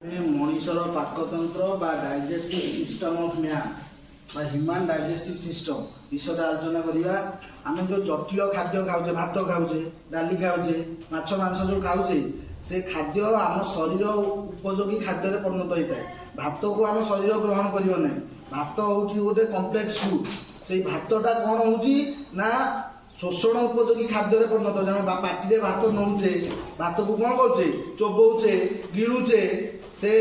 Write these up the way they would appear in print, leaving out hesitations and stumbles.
मनीषर पाकतंत्र digestive system of man human digestive system विषय आलोचना करिया। आम जो जटिल खाद्य खाऊे भात खाऊे डाली खाऊे माछ मांस जो खाऊे से खाद्य आम शरीर उपयोगी खाद्य परिणत होता है। भात को आम शरीर ग्रहण कर भात हूँ गोटे कम्प्लेक्स फूड से भातटा कौन हो शोषण उपयोगी खाद्य परिणत हो पार्टी भात नौचे भात को कौन करुचे चोबौचे गिणुचे से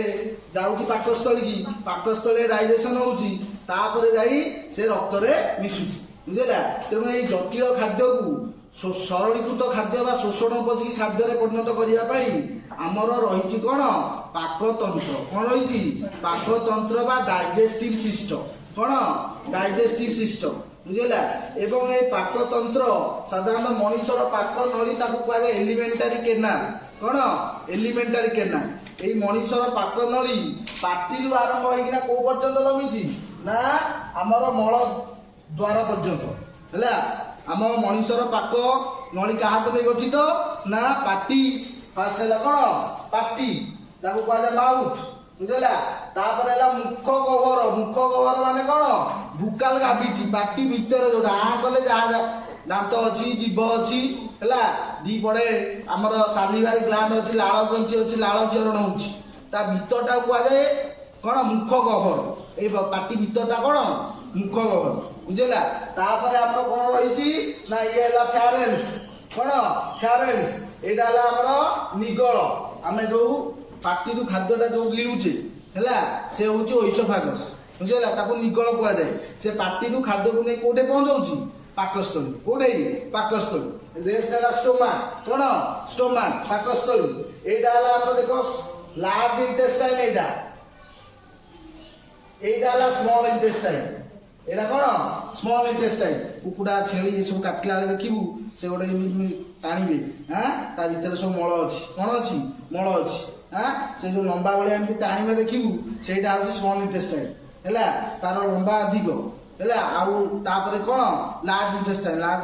जाऊँगी पाकस्थली की पाकस्थली डाइजेशन होपर जाई से रक्त में मिशुची बुझेगा। तेणु ये जटिल खाद्य को सरलीकृत खाद्य बा शोषण उपयोगी खाद्य परिणत करने आमर रही कौन पाकतंत्र कौन रही पाकतंत्र बा डाइजेस्टिव सिस्टम कौन डाइजेस्टिव सिस्टम बुझेगा। एवं ये पाकतंत्र साधारण मनीषर पाक नली कहुए एलिमेंटारी केनाल कौन एलिमेंटारी केनाल ये मनीषर पाक नली पार्टी आरंभ होना कौ पर्यंत लगी ना आमर मल द्वार पर्यंत है। आम मनीषर पाक नली क्या गठित ना पार्टी फास्ट है कौन पार्टी कहुए माउथ बुझेगा। तापर मुख गहर माने कौन भूकाल गाभिटी पार्टी भितर जो आ कले जहाँ दांत अच्छी जीभ अच्छी है दी पड़े आमर सालिवारी ग्लैंड अच्छी लाल ग्रंथि अच्छी लाल चरण होता भितरटा कहुए कौन मुख गहर ये पार्टी भितरटा कौन मुख गहर बुझेगा। तापर आम कौन रही ना ये फ्यारेंस कौन फ्यारेंस यहाँ निगल आम जो पार्टी रू खाद्यटा जो गिणुचे है से हूँ ओइसोफागस बुझेगा निगल कहुए से पार्टी रू खाद्य को नहीं कौटे पहुंचाऊँ पाकस्थली कौटे पाकस्थली रेस्ट है स्टोमा कौन स्टोमा पाकस्थली यहाँ देख लार्ज इंटेस्टाइन यहाँ स्मॉल इंटेस्टाइन यहाँ कौन स्मॉल इंटेस्टाइन कुकुड़ा छेली सब काटला देखू से गोटे टाणिबे हाँ ता भीतर सब मल अच्छी कौन अच्छी मल अच्छी हाँ से जो लंबा भाई एमती टाणिबे देखू से स्मॉल इंटेस्टाइन है तार लंबा अधिक है आउे कौन लार्ज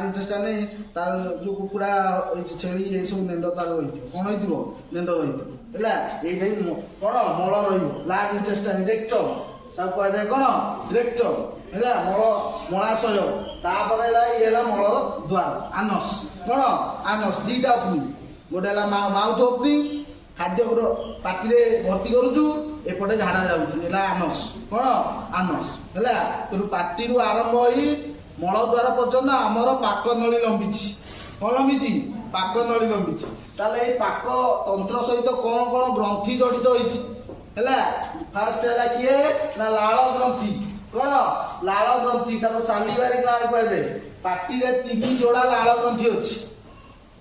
इंटेस्टाइन तार जो कुकुड़ा छेली ये सब नेंड तार रही कौन हो नेंड रही है कौन मल रही लार्ज इंटेस्टाइन रेक्टम कहुए कौन रेक्टम है मल मलाशय तापर ये मल द्वार आनस कौन आनस दीटा ओपनिंग गोटे माउथ ओपनिंग खाद्य पार्टी भर्ती करुचु एपटे झाड़ा जाऊँ आनस कौन आनस है तेणु पार्टी आरंभ हो मल द्वार पर्यटन आमर पाक नली लंबी कौन लंबी पाक नली लंबी ताले पाक तंत्र सहित कौन कौन ग्रंथि जड़ित होती है। फास्ट है किए ना लाल ग्रंथि कौन लाल ग्रंथि सालिवारी ग्लैंड कहुए पार्टी रे 3 जोड़ा लाल ग्रंथि अच्छी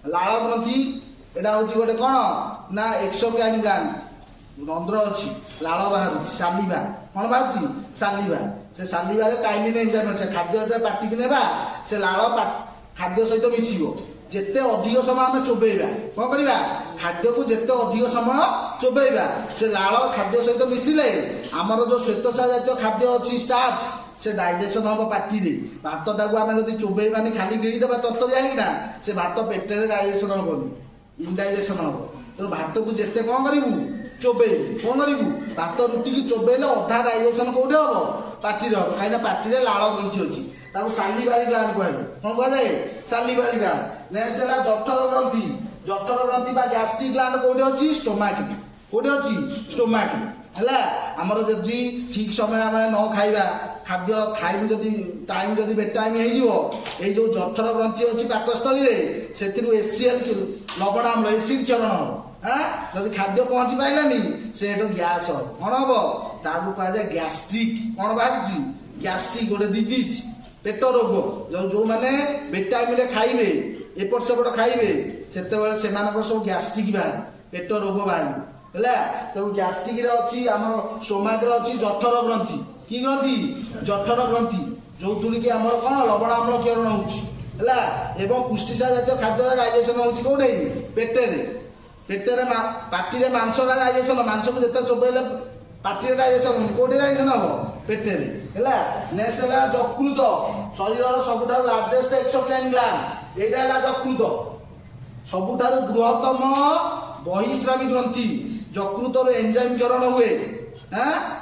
लाल ग्रंथि यहाँ हूँ गोटे कौन ना एक्सोक्राइन ग्लैंड रंध्र अच्छी लाल बाहर सालिवा कौन बाहर सालिवा से सालिवार काइमिन एंजाइम अच्छे खाद्य पार्टी की नेबा से लाल खाद्य सहित मिसिबो जेते अधिक समय आम चोबेबा कौन करवा खाद्य को जेते अधिक समय चोबेबा से लाल खाद्य सहित मिसिले आमर जो श्वेतसार जातीय खाद्य अच्छी स्टार्च से डाइजेशन हम पार्टी भातटा को आम जब चोबेबानी खाली गिरीदेवा तरतरी आईना से भात पेटे डाइजेशन हेनी इनडाइजेशन हम तेणु भात को जिते कौन करूँ चोबेबू कौन करूँ भात रुटी की चोबेले अधा डाइजेशन कौटे हम पार्टी हम कहीं पार्टी लाल ग्रंथि अच्छी सालिवारी ग्लैंड कहुए कौन कहुए सालिवारी ग्लैंड। नेक्स्ट है जठर ग्रंथि गैस्ट्रिक ग्लैंड कौटे अच्छी स्टोमाक कौटे अच्छी स्टोमाक है आमर जदि ठीक समय आम न खाइबा खाद्य खाइबू जदि टाइम जदि बेटाइम हो जो जठर ग्रंथि अच्छी पाकस्थली से एसीएल लवण आम्ल एसिड चरण हम हाँ जब खाद्य पहुंची पाइलानी से गैस हम कौन हम ताकू कहुए गैस्ट्रिक कौन बाहर गैस्ट्रिक गोटे डिजीज पेट रोग जो मैंने बेटाइम खाइबे एपट सेपट खाइबे से सब गैस्ट्रिक बाहर पेट रोग बाहर है तेणु गैस्ट्रिक अच्छी आम स्टोमाक अच्छी जठर ग्रंथि कि ग्रंथि जठर ग्रंथि जो कि आम कौन लवण आम्लकरण होगा पुष्टिसार जातीय खाद्य डाइजेशन होटे पेटेरे पेटेरे पार्टी मांस डाइजेशन मांस को जिते चोबेले पार्टी डाइजेशन कौटे डाइजेशन हम पेटेरे है। नेक्स्ट है यकृत शरीर सबुठ लार्जेस्ट एक्सोक्राइन ग्लैंड यहाँ यकृत सबुठ बृहत्तम बहिस्रावी ग्रंथि ଯକୃତର ଏନଜାଇମ କ୍ଷରଣ ହୁଏ।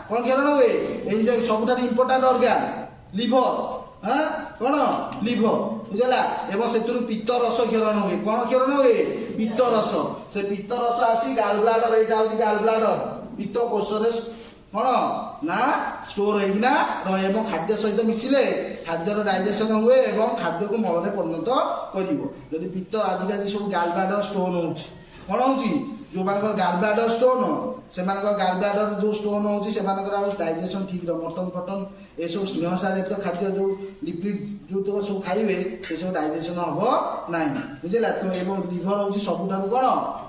କଣ କ୍ଷରଣ ହୁଏ? ଏନଜାଇମ ସବୁଠାରୁ ଇମ୍ପୋର୍ଟାଣ୍ଟ ଅର୍ଗାନ লিভর। କଣ লিভর ବୁଝିଲା। ଏବଂ ସେଥିରୁ ପିତ୍ତ ରସ କ୍ଷରଣ ହୁଏ। କଣ କ୍ଷରଣ ହୁଏ? ପିତ୍ତ ରସ। ସେ ପିତ୍ତ ରସ ଆସି ଗାଲ ବ୍ଲାଡର, ଏଇଟା ହଉଛି ଗାଲ ବ୍ଲାଡର, ପିତ୍ତ କୋଷରେ କଣ ନା ଷ୍ଟୋର ହେଇକିନା ରହେ ଏବଂ ଖାଦ୍ୟ ସହିତ ମିଶିଲେ ଖାଦ୍ୟର ଡାଇଜେସନ ହୁଏ ଏବଂ ଖାଦ୍ୟକୁ ମଳରେ ପରିଣତ କରିବ। ଯଦି ପିତ୍ତ ଆଜିକାଲି ସବୁ ଗାଲ ବ୍ଲାଡର ଷ୍ଟୋନ ହଉଛି, କଣ ହଉଛି? ଯୋଉମାନଙ୍କର ଗାଲ ବ୍ଲାଡର ଷ୍ଟୋନ, ସେମାନଙ୍କର ଗାଲ ବ୍ଲାଡର ଯୋଉ ଷ୍ଟୋନ ହଉଛି ସେମାନଙ୍କର ଆଉ ଡାଇଜେସନ ଠିକ ରହ, ମଟନ ଫଟନ ଏସବୁ ସ୍ନେହସାର ଜାତୀୟ ଖାଦ୍ୟ ଯୋଉ ଲିପିଡ ଯୋଉତକ ସବୁ ଖାଇବେ ସେସବୁ ଡାଇଜେସନ ହବ ନାହିଁ ବୁଝିଲା। ତ ଏବଂ ଲିଭର ହଉଛି ସବୁଠାରୁ କଣ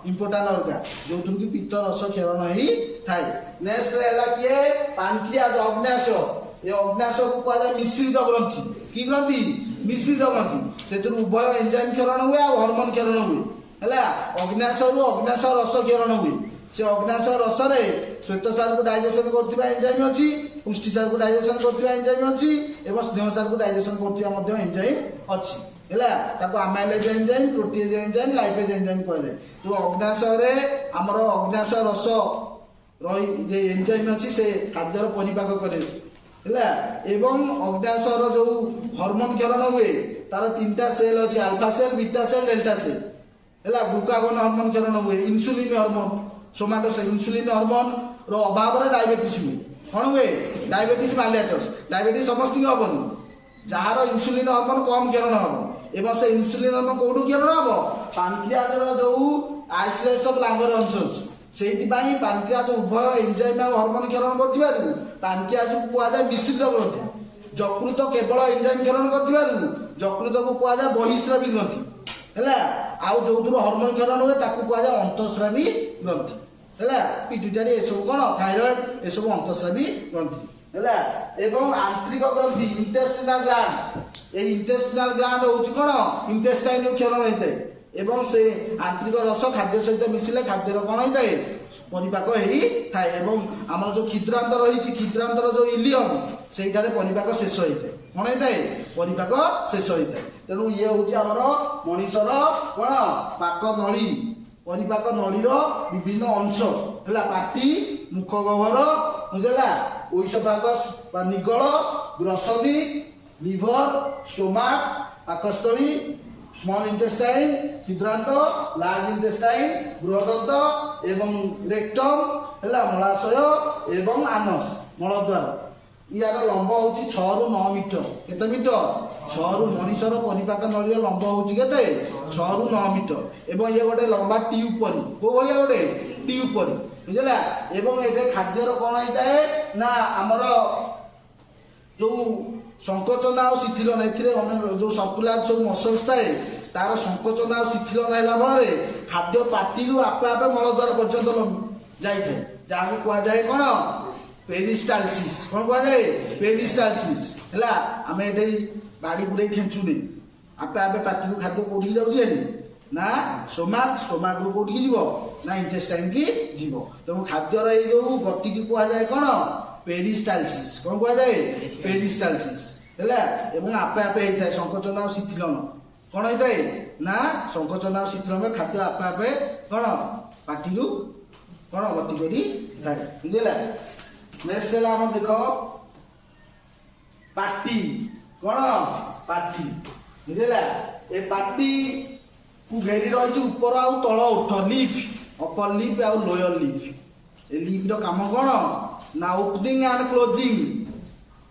ଇମ୍ପୋର୍ଟାଣ୍ଟ ଅର୍ଗାନ ଯୋଉଥିରୁ କି ପିତ୍ତ ରସ କ୍ଷରଣ ହେଇଥାଏ। ନେକ୍ସଟ ହେଲା କିଏ? ପାନକ୍ରିଆସ, ଅଗ୍ନାଶୟ। ଏ ଅଗ୍ନାଶୟକୁ କୁହାଯାଏ ମିଶ୍ରିତ ଗ୍ରନ୍ଥି। କି ଗ୍ରନ୍ଥି? ମିଶ୍ରିତ ଗ୍ରନ୍ଥି। ସେଥିରୁ ଉଭୟ ଏନଜାଇମ କ୍ଷରଣ ହୁଏ ଆଉ ହରମୋନ କ୍ଷରଣ ହୁଏ ହେଲା। ଅଗ୍ନାଶୟରୁ ଅଗ୍ନାଶୟ ରସ କ୍ଷରଣ ହୁଏ। ସେ ଅଗ୍ନାଶୟ ରସରେ ଶ୍ୱେତସାରକୁ ଡାଇଜେସନ କରୁଥିବା ଏନଜାଇମ ଅଛି, ପୁଷ୍ଟିସାରକୁ ଡାଇଜେସନ କରୁଥିବା ଏନଜାଇମ ଅଛି ଏବଂ ସ୍ନେହସାରକୁ ଡାଇଜେସନ କରୁଥିବା ମଧ୍ୟ ଏନଜାଇମ ଅଛି ହେଲା। ତାକୁ ଆମାଇଲେଜ ଏନଜାଇମ, ପ୍ରୋଟିଏଜ ଏନଜାଇମ, ଲାଇପେଜ ଏନଜାଇମ କୁହାଯାଏ। ଯୋଉ ଅଗ୍ନାଶୟରେ ଆମର ଅଗ୍ନାଶୟ ରସ ରହି ଯେ ଏନଜାଇମ ଅଛି ସେ ଖାଦ୍ୟର ପରିପାକ କରେ ହେଲା। ଏବଂ ଅଗ୍ନାଶୟର ଯୋଉ ହରମୋନ କ୍ଷରଣ ହୁଏ ତାର 3ଟା ସେଲ ଅଛି, alpha cell, beta cell, delta cell ହେଲା। ଗ୍ଲୁକାଗୋନ ହରମୋନ କ୍ଷରଣ ହୁଏ, ଇନସୁଲିନ ହରମୋନ, ସୋମାଟୋସିନ। ଇନସୁଲିନ ହରମୋନ ର ଅଭାବରେ ଡାଇବେଟିସ ହୁଏ। କଣ ହୁଏ? ଡାଇବେଟିସ ମାଲିଆଟସ। ଡାଇବେଟିସ ସମସ୍ତଙ୍କୁ ହବନି, ଯାହାର ଇନସୁଲିନ ହରମୋନ କମ କ୍ଷରଣ ହବ ଏବଂ ସେ ଇନସୁଲିନ ହରମୋନ କୋଉଠୁ କ୍ଷରଣ ହବ? ପାନକ୍ରିଆସର ଯୋଉ ଆଇସୋଲେସ ଅଫ ଲାଙ୍ଗର ଅଂଶ ଅଛି ସେଇଥିପାଇଁ ପାନକ୍ରିଆସ ଉଭୟ ଏନଜାଇମ ଆଉ ହରମୋନ କ୍ଷରଣ କରୁଥିବାରୁ ପାନକ୍ରିଆସକୁ କୁହାଯାଏ ମିଶ୍ରିତ ଗ୍ରନ୍ଥି। ଯକୃତ କେବଳ ଏନଜାଇମ କ୍ଷରଣ କରୁଥିବାରୁ ଯକୃତକୁ କୁହାଯାଏ ବହିଃସ୍ରାବୀ ଗ୍ରନ୍ଥି ହେଲା। ଆଉ ଯୋଉଥିରୁ ହରମୋନ କ୍ଷରଣ ହୁଏ ତାକୁ କୁହାଯାଏ ଅନ୍ତଃସ୍ରାବୀ ଗ୍ରନ୍ଥି ହେଲା। ପିଟ୍ୟୁଟାରୀ ଏସବୁ କଣ ଥାଇରଏଡ ଏସବୁ ଅନ୍ତଃସ୍ରାବୀ ଗ୍ରନ୍ଥି ହେଲା। ଏବଂ ଆନ୍ତ୍ରିକ ଗ୍ରନ୍ଥି ଇଣ୍ଟେଷ୍ଟିନାଲ ଗ୍ଲାଣ୍ଡ। এই ইন্টেস্টিনাল গ্ল্যান্ড হচ্ছে কোন ইন্টেস্টাইন କ୍ଷରଣ ହେଇଥାଏ ଏବଂ ସେ ଆନ୍ତ୍ରିକ ରସ ଖାଦ୍ୟ ସହିତ ମିଶିଲେ ଖାଦ୍ୟର କଣ ହେଇଥାଏ? ପରିପାକ ହେଇଥାଏ ଏବଂ ଆମର ଯୋଉ କ୍ଷୁଦ୍ରାନ୍ତ ରହିଛି, କ୍ଷୁଦ୍ରାନ୍ତର ଯୋଉ ଇଲିୟମ ସେଇଠାରେ ପରିପାକ ଶେଷ ହେଇଥାଏ। କଣ ହେଇଥାଏ? ପରିପାକ ଶେଷ ହେଇଥାଏ। ତେଣୁ ଇଏ ହଉଛି ଆମର ମଣିଷର କଣ ପାକ ନଳୀ, ପରିପାକ ନଳୀର ବିଭିନ୍ନ ଅଂଶ ହେଲା। ପାଟି, ମୁଖ ଗହ୍ୱର ବୁଝିଲା, ଐସୋଫାଗସ ବା ନିଗଳ, ଗ୍ରସନି, লিভর, স্টোমাক, পাকস্থলী, স্মল ইন্টেস্টাইন, ক্ষুদ্রান্ত, লার্জ ইন্টেস্টাইন, বৃহদন্ত এবং রেক্টম ହେଲା ମଳାଶୟ ଏବଂ ଆନସ ମଳଦ୍ୱାର। ইয়াର ଲମ୍ବ ହଉଛି 6 ରୁ 9 ମିଟର। କେତେ ମିଟର? 6 ରୁ ମଣିଷର ପରିପାକ ନଳୀର ଲମ୍ବ ହଉଛି କେତେ? 6 ରୁ 9 ମିଟର ଏବଂ ଇଏ ଗୋଟେ ଲମ୍ବା ଟ୍ୟୁବ ପରି। କୋଉ ଭଳିଆ ଗୋଟେ ଟ୍ୟୁବ ପରି ବୁଝିଲା। ଏବଂ ଏବେ ଖାଦ୍ୟର କଣ ହେଇଥାଏ ନା ଆମର ଯୋଉ ସଂକୋଚନ ଆଉ ଶିଥିଳନ, ଏଥିରେ ଅନେକ ଯୋଉ ସର୍କୁଲାର ସବୁ ମସଲ୍ସ ଥାଏ ତାର ସଂକୋଚନ ଆଉ ଶିଥିଳନ ହେଲା ଫଳରେ ଖାଦ୍ୟ ପାଟିରୁ ଆପେ ଆପେ ମଳଦ୍ୱାର ପର୍ଯ୍ୟନ୍ତ ଯାଇଥାଏ, ଯାହାକୁ କୁହାଯାଏ କଣ ପେରିଷ୍ଟାଲସିସ୍। କଣ କୁହାଯାଏ? ପେରିଷ୍ଟାଲସିସ୍ ହେଲା। ଆମେ ଏଠି ବାଡି ବୁଡେଇ ଖେଞ୍ଚୁନି, ଆପେ ଆପେ ପାଟିରୁ ଖାଦ୍ୟ କୋଉଠିକି ଯାଉଛି ହେରି ନା ଷ୍ଟୋମାକ, ଷ୍ଟୋମାକରୁ କୋଉଠିକି ଯିବ ନା ଇଣ୍ଟେଷ୍ଟାଇନ କି ଯିବ। ତେଣୁ ଖାଦ୍ୟର ଏଇ ଯୋଉ ଗତିକି କୁହାଯାଏ କଣ ପେରିଷ୍ଟାଲସିସ୍। କଣ କୁହାଯାଏ? ପେରିଷ୍ଟାଲସିସ୍ ହେଲା। ଏବଂ ଆପେ ଆପେ ହେଇଥାଏ ସଂକୋଚନ ଆଉ ଶିଥିଳନ। କଣ ହେଇଥାଏ ନା ସଂକୋଚନ ଆଉ ଶିଥିଳନ, ଖାଦ୍ୟ ଆପେ ଆପେ କଣ ପାଟିରୁ କଣ ଗତି କରି ଥାଏ ବୁଝିଲା। ନେକ୍ସଟ ହେଲା ଆମର ଦେଖ ପାଟି। କଣ ପାଟି ବୁଝିଲା। ଏ ପାଟି କୁ ଘେରି ରହିଛି ଉପର ଆଉ ତଳ ଓଠ, ଲିଫ୍, ଅପର ଲିଫ୍ ଆଉ ଲୋୟର ଲିଫ୍। ଏ ଲିଫ୍ ର କାମ କଣ ନା ଓପନିଂ ଆଣ୍ଡ କ୍ଲୋଜିଂ।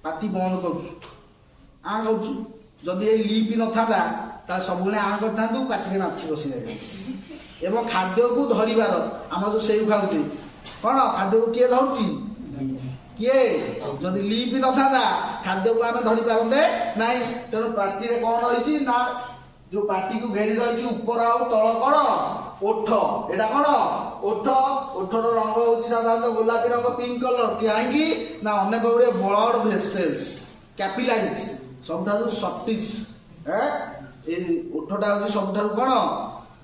ପାଟି ବନ୍ଦ କରୁଛୁ, ଆଁ କରୁଛୁ। ଯଦି ଏଇ ଲିଫ୍ ନଥାନ୍ତା ତାହେଲେ ସବୁବେଳେ ଆଁ କରିଥାନ୍ତୁ, ପାଟିରେ ମାଛି ବସିଯାଏ। ଏବଂ ଖାଦ୍ୟକୁ ଧରିବାର, ଆମର ଯୋଉ ସେଉ ଖାଉଛେ କଣ ଖାଦ୍ୟକୁ କିଏ ଧରୁଛି? କିଏ? ଯଦି ଲିଫ୍ ନଥାନ୍ତା ଖାଦ୍ୟକୁ ଆମେ ଧରି ପାରନ୍ତେ ନାହିଁ। ତେଣୁ ପାଟିରେ କଣ ରହିଛି ନା ଯୋଉ ପାଟିକୁ ଘେରି ରହିଛି ଉପର ଆଉ ତଳ କଣ ଓଠ। ଏଇଟା କଣ ଓଠ। ଓଠର ରଙ୍ଗ ହଉଛି ସାଧାରଣତଃ ଗୋଲାପୀ ରଙ୍ଗ, ପିଙ୍କ କଲର। କାହିଁକି ନା ଅନେକ ଗୁଡ଼ିଏ ବ୍ଲଡ ଭେସେଲ୍ସ, କ୍ୟାପିଲାରିଜ ସବୁଠାରୁ ସଫ୍ଟିସ। ଏଇ ଓଠଟା ହଉଛି ସବୁଠାରୁ କଣ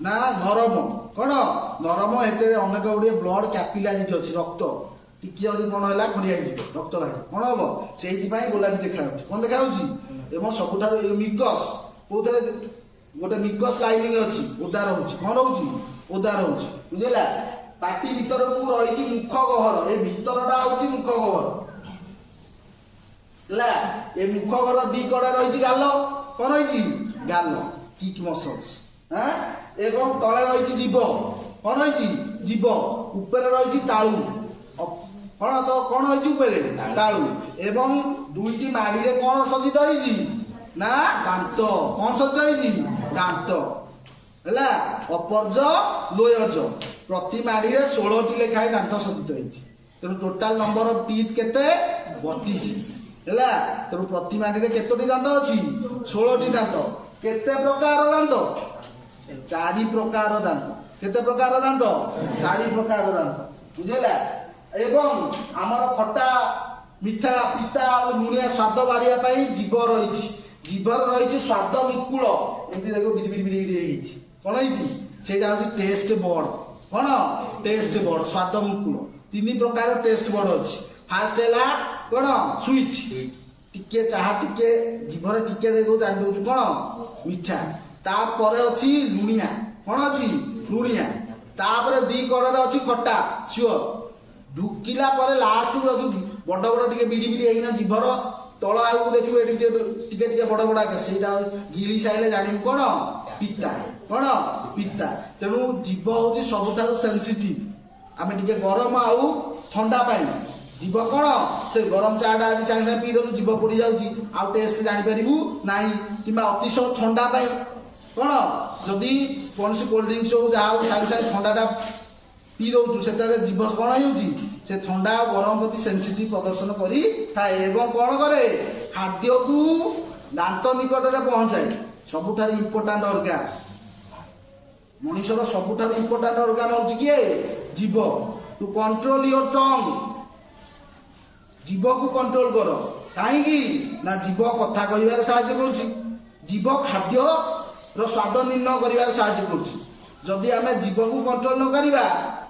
ନା ନରମ। କଣ ନରମ। ଏଥିରେ ଅନେକ ଗୁଡ଼ିଏ ବ୍ଲଡ କ୍ୟାପିଲାରିଜ ଅଛି, ରକ୍ତ ଟିକେ ଯଦି କଣ ହେଲା ଖଣ୍ଡିଆ ଯିବ, ରକ୍ତ ବାହାରିବ, କଣ ହବ? ସେଇଥିପାଇଁ ଗୋଲାପୀ ଦେଖାଯାଉଛି। କଣ ଦେଖାଯାଉଛି? ଏବଂ ସବୁଠାରୁ ଏଇ ମିକସ, କୋଉଥିରେ ଗୋଟେ ମିକସ ଲାଇନିଂ ଅଛି, ଓଦା ରହୁଛି। କଣ ରହୁଛି? ଓଦା ରହୁଛି ବୁଝିଲା। ପାଟି ଭିତରକୁ ରହିଛି ମୁଖ ଗହ୍ୱର। ଏ ଭିତରଟା ହଉଛି ମୁଖ ଗହ୍ୱର ହେଲା। ଏ ମୁଖ ଗହ୍ୱର ଦି କଡ଼ରେ ରହିଛି ଗାଲ। କଣ ରହିଛି? ଗାଲ, ଚିକ୍ ମସଲ୍ସ। ଏବଂ ତଳେ ରହିଛି ଜିଭ। କଣ ରହିଛି? ଜିଭ। ଉପରେ ରହିଛି ତାଳୁ। କଣ ତ କଣ ରହିଛି ଉପରେ? ତାଳୁ। ଏବଂ ଦୁଇଟି ମାଡ଼ିରେ କଣ ସଜ୍ଜିତ ହେଇଛି? ନା ଦାନ୍ତ। କଣ ସଜ୍ଜିତ ହେଇଛି? ଦାନ୍ତ ହେଲା। ଅପର୍ଜ ଲୋୟଜ ପ୍ରତି ମାଡ଼ିରେ 16ଟି ଲେଖାଏଁ ଦାନ୍ତ ସଜ୍ଜିତ ହେଇଛି। ତେଣୁ ଟୋଟାଲ ନମ୍ବର ଅଫ ଟିଥ୍ କେତେ? 32 ହେଲା। ତେଣୁ ପ୍ରତି ମାଡ଼ିରେ କେତୋଟି ଦାନ୍ତ ଅଛି? 16ଟି ଦାନ୍ତ। କେତେ ପ୍ରକାର ଦାନ୍ତ? 4 ପ୍ରକାର ଦାନ୍ତ। କେତେ ପ୍ରକାର ଦାନ୍ତ? 4 ପ୍ରକାର ଦାନ୍ତ। ବୁଝିଲା? ଏବଂ ଆମର ଖଟା, ମିଠା, ପିତା ଆଉ ଲୁଣିଆ ସ୍ୱାଦ ବାରିବା ପାଇଁ ଜିଭ ରହିଛି। ଜିଭର ରହିଛି ସ୍ୱାଦ ମୁକୁଳ। ଏମିତି ଦେଖ ବିରି ବିରି ବିରି ହେଇଛି। କଣ ହେଇଛି? ସେଇଟା ହଉଛି ଟେଷ୍ଟ ବର୍ଡ। କଣ? ଟେଷ୍ଟ ବର୍ଡ, ସ୍ୱାଦ ମୁକୁଳ। 3 ପ୍ରକାର ଟେଷ୍ଟ ବର୍ଡ ଅଛି। ଫାଷ୍ଟ ହେଲା କଣ? ସୁଇଟ। ଟିକେ ଚାହା ଟିକେ ଜିଭରେ ଟିକେ ଦେଇଦଉ ଜାଣି ଦଉଛୁ କଣ? ମିଠା। ତାପରେ ଅଛି ଲୁଣିଆ। କଣ ଅଛି? ଲୁଣିଆ। ତାପରେ 2 କଡ଼ରେ ଅଛି ଖଟା, ସିଓର। ଢୁକିଲା ପରେ ଲାଷ୍ଟକୁ ରଖିବୁ ବଡ ବଡ ଟିକେ ବିରି ବିରି ହେଇକିନା ଜିଭର ତଳ ଆଗକୁ ଦେଖିବୁ ଏଠି ଟିକେ ଟିକେ ବଡ ବଡ ଆକା। ସେଇଟା ଗିଳି ସାଇଲେ ଜାଣିବୁ କଣ? ପିତା। କଣ? ପିତା। ତେଣୁ ଜିଭ ହଉଛି ସବୁଠାରୁ ସେନ୍ସିଟିଭ। ଆମେ ଟିକେ ଗରମ ଆଉ ଥଣ୍ଡା ପାଇଁ ଜିଭ କଣ? ସେ ଗରମ ଚାଟା ଆଜି ସାଙ୍ଗେ ସାଙ୍ଗେ ପିଇଦେଲୁ, ଜିଭ ପୋଡ଼ି ଯାଉଛି, ଆଉ ଟେଷ୍ଟ ଜାଣିପାରିବୁ ନାହିଁ। କିମ୍ବା ଅତିଶୟ ଥଣ୍ଡା ପାଇଁ କଣ? ଯଦି କୌଣସି କୋଲ୍ଡ ଡ୍ରିଙ୍କସ ହଉ ଯାହା ହଉ ସାଙ୍ଗେ ସାଙ୍ଗେ ଥଣ୍ଡାଟା ପିଇ ଦଉଛୁ, ସେତେବେଳେ ଜିଭ କଣ ହେଉଛି? ସେ ଥଣ୍ଡା ଆଉ ଗରମ ପ୍ରତି ସେନ୍ସିଟିଭ ପ୍ରଦର୍ଶନ କରିଥାଏ। ଏବଂ କଣ କରେ? ଖାଦ୍ୟକୁ ଦାନ୍ତ ନିକଟରେ ପହଞ୍ଚାଏ। ସବୁଠାରୁ ଇମ୍ପୋର୍ଟାଣ୍ଟ ଅର୍ଗାନ। ମଣିଷର ସବୁଠାରୁ ଇମ୍ପୋର୍ଟାଣ୍ଟ ଅର୍ଗାନ ହଉଛି କିଏ? ଜିଭ। To control your tongue. ଜିଭକୁ କଣ୍ଟ୍ରୋଲ କର। କାହିଁକି ନା ଜିଭ କଥା କହିବାରେ ସାହାଯ୍ୟ କରୁଛି। ଜିଭ ଖାଦ୍ୟର ସ୍ୱାଦ ନିର୍ଣ୍ଣୟ କରିବାରେ ସାହାଯ୍ୟ କରୁଛି। ଯଦି ଆମେ ଜିଭକୁ କଣ୍ଟ୍ରୋଲ ନ କରିବା,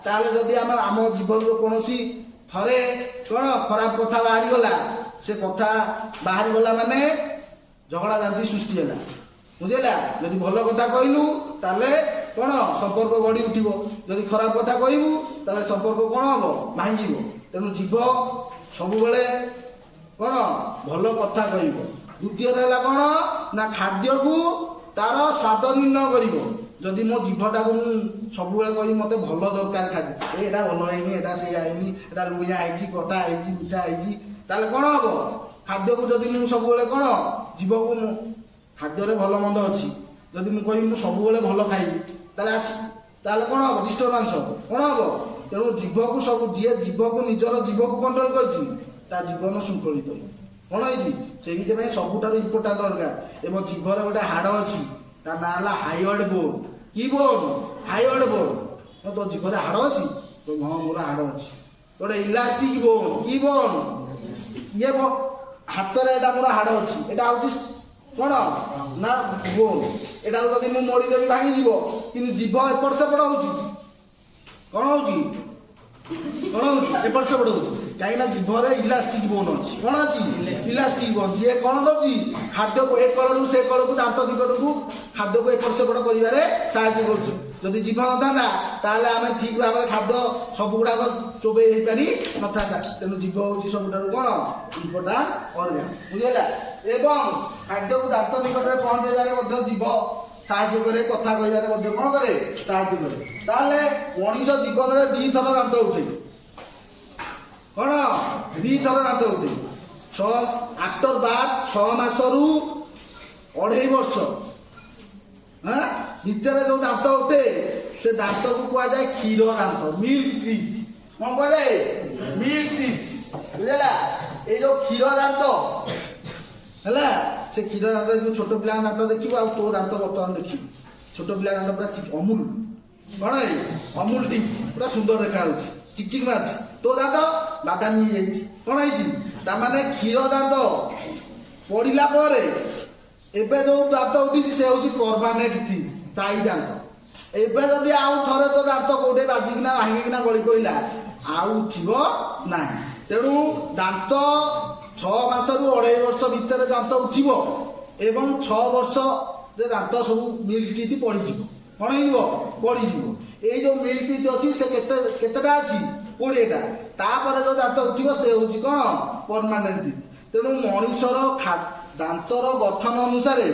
ତାହେଲେ ଯଦି ଆମେ ଆମ ଜୀବନରୁ କୌଣସି ଥରେ କଣ ଖରାପ କଥା ବାହାରିଗଲା, ସେ କଥା ବାହାରିଗଲା ମାନେ ଝଗଡ଼ା ଝାନ୍ତି ସୃଷ୍ଟି ହେଲା। ବୁଝିଲା? ଯଦି ଭଲ କଥା କହିଲୁ ତାହେଲେ କଣ? ସମ୍ପର୍କ ଗଢି ଉଠିବ। ଯଦି ଖରାପ କଥା କହିବୁ ତାହେଲେ ସମ୍ପର୍କ କଣ ହବ? ଭାଙ୍ଗିବ। ତେଣୁ ଜିଭ ସବୁବେଳେ କଣ? ଭଲ କଥା କହିବ। ଦ୍ୱିତୀୟରେ ହେଲା କଣ? ନା ଖାଦ୍ୟକୁ ତାର ସ୍ୱାଦ ନିର୍ଣ୍ଣୟ କରିବ। ଯଦି ମୋ ଜିଭଟାକୁ ମୁଁ ସବୁବେଳେ କହିବି ମତେ ଭଲ ଦରକାର ଖାଦ୍ୟ, ଏଇଟା ଭଲ ହେଇନି, ଏଇଟା ସେଇଆ ହେଇନି, ଏଇଟା ଲୁଣିଆ ହେଇଛି, କଟା ହେଇଛି, ମିଠା ହେଇଛି, ତାହେଲେ କଣ ହବ? ଖାଦ୍ୟକୁ ଯଦି ମୁଁ ସବୁବେଳେ କଣ? ଜିଭକୁ ଖାଦ୍ୟରେ ଭଲ ମନ୍ଦ ଅଛି, ଯଦି ମୁଁ କହିବି ମୁଁ ସବୁବେଳେ ଭଲ ଖାଇବି, ତାହେଲେ କଣ ହବ? ଡିଷ୍ଟର୍ବାନ୍ସ ହବ। କଣ ହବ? ତେଣୁ ଜିଭକୁ ସବୁ ଯିଏ ଜିଭକୁ ନିଜର ଜିଭକୁ କଣ୍ଟ୍ରୋଲ କରିଛି ତା ଜୀବନ ଶୃଙ୍ଖଳିତ ହେବ। କଣ ହେଇଛି? ସେଇଥିପାଇଁ ସବୁଠାରୁ ଇମ୍ପୋର୍ଟାଣ୍ଟ ଅର୍ଗାନ। ଏବଂ ଜିଭରେ ଗୋଟେ ହାଡ଼ ଅଛି, ତା ନାଁ ହେଲା ହାଇଓଏଡ ବୋନ। କି ବୋନ? ହାଇଓଏଡ ବୋନ। ତୋ ଜିଭରେ ହାଡ଼ ଅଛି? ହଁ ମୋର ହାଡ଼ ଅଛି। ଗୋଟେ ଇଲାଷ୍ଟିକ ବୋନ। କି ବୋନ? ଇଏ ହାତରେ ଏଇଟା ମୋର ହାଡ଼ ଅଛି, ଏଇଟା ହଉଛି କଣ? ନା ବୋନ। ଏଇଟା ଯଦି ମୁଁ ମୋଡ଼ିଦେବି ଭାଙ୍ଗିଯିବ, କିନ୍ତୁ ଜିଭ ଏପଟ ସେପଟ ହଉଛି। କଣ ହଉଛି? କଣ ହଉଛି? ଏପଟ ସେପଟ ହଉଛି। କାହିଁକିନା ଜିଭରେ ଇଲାଷ୍ଟିକ ବୋନ ଅଛି। କଣ ଅଛି? Elastic bone. ଯିଏ କଣ କରୁଛି? ଖାଦ୍ୟକୁ ଏ କଳରୁ ସେ କଳକୁ, ଦାନ୍ତ ନିକଟକୁ ଖାଦ୍ୟକୁ ଏପଟ ସେପଟ କରିବାରେ ସାହାଯ୍ୟ କରୁଛି। ଯଦି ଜିଭ ନଥାନ୍ତା ତାହେଲେ ଆମେ ଠିକ ଭାବରେ ଖାଦ୍ୟ ସବୁ ଗୁଡାକ ଚୋବେଇ ହେଇପାରି ନଥାନ୍ତା। ତେଣୁ ଜିଭ ହଉଛି ସବୁଠାରୁ କଣ? Important organ. ବୁଝିଲା? ଏବଂ ଖାଦ୍ୟକୁ ଦାନ୍ତ ନିକଟରେ ପହଞ୍ଚାଇବାରେ ମଧ୍ୟ ଜିଭ ସାହାଯ୍ୟ କରେ। କଥା କହିବାରେ ମଧ୍ୟ କଣ କରେ? ସାହାଯ୍ୟ କରେ। ତାହେଲେ ମଣିଷ ଜୀବନରେ 2 ଥର ଦାନ୍ତ ଉଠେ। କଣ? 2 ଥର ଦାନ୍ତ ଉଠେ। ଆଫ୍ଟର ବାର୍ଥ 6 ମାସରୁ 2.5 ବର୍ଷ ଭିତରେ ଯୋଉ ଦାନ୍ତ ଉଠେ ସେ ଦାନ୍ତକୁ କୁହାଯାଏ କ୍ଷୀର ଦାନ୍ତ, ମିଲ୍କ ଟିଥ୍। କଣ କୁହାଯାଏ? Milk teeth. ବୁଝିଲା? ଏଇ ଯୋଉ କ୍ଷୀର ଦାନ୍ତ ହେଲା, ସେ କ୍ଷୀର ଦାନ୍ତ ଯୋଉ ଛୋଟ ପିଲାଙ୍କ ଦାନ୍ତ ଦେଖିବୁ ଆଉ ତୋ ଦାନ୍ତ ବର୍ତ୍ତମାନ ଦେଖିବୁ। ଛୋଟ ପିଲା ଦାନ୍ତ ପୁରା ଅମୁଲ। କଣ? ଅମୁଲ ଟିଥ୍ ପୁରା ସୁନ୍ଦର ଦେଖା ଯାଉଛି, ଚିକ୍ ଚିକ୍ ମାରୁଛି। ତୋ ଦାନ୍ତ ବାଦାମୀ ହେଇଯାଇଛି। କଣ ହେଇଛି? ତାମାନେ କ୍ଷୀର ଦାନ୍ତ ପଡିଲା ପରେ ଏବେ ଯୋଉ ଦାନ୍ତ ଉଠିଛି ସେ ହଉଛି ପରମାନେଣ୍ଟ ଟିଥ୍, ସ୍ଥାୟୀ ଦାନ୍ତ। ଏବେ ଯଦି ଆଉ ଥରେ ତୋ ଦାନ୍ତ କୋଉଠି ବାଜିକିନା ଭାଙ୍ଗିକିନା ଗଳି ପଇଲା ଆଉ ଉଠିବ ନାହିଁ। ତେଣୁ ଦାନ୍ତ 6 ମାସରୁ 2.5 ବର୍ଷ ଭିତରେ ଦାନ୍ତ ଉଠିବ ଏବଂ 6 ବର୍ଷରେ ଦାନ୍ତ ସବୁ ମିଲ୍କ ଟିଥ୍ ପଡିଯିବ। କଣ ହେଇଯିବ? ପଡିଯିବ। ଏଇ ଯୋଉ ମିଡ୍ ଟିଥ୍ ଅଛି ସେ କେତେଟା ଅଛି 20ଟା। ତାପରେ ଯୋଉ ଦାନ୍ତ ଉଠିବ ସେ ହଉଛି କଣ ପରମାନେଣ୍ଟ ଟିଥ୍। ତେଣୁ ମଣିଷର ଦାନ୍ତର ଗଠନ ଅନୁସାରେ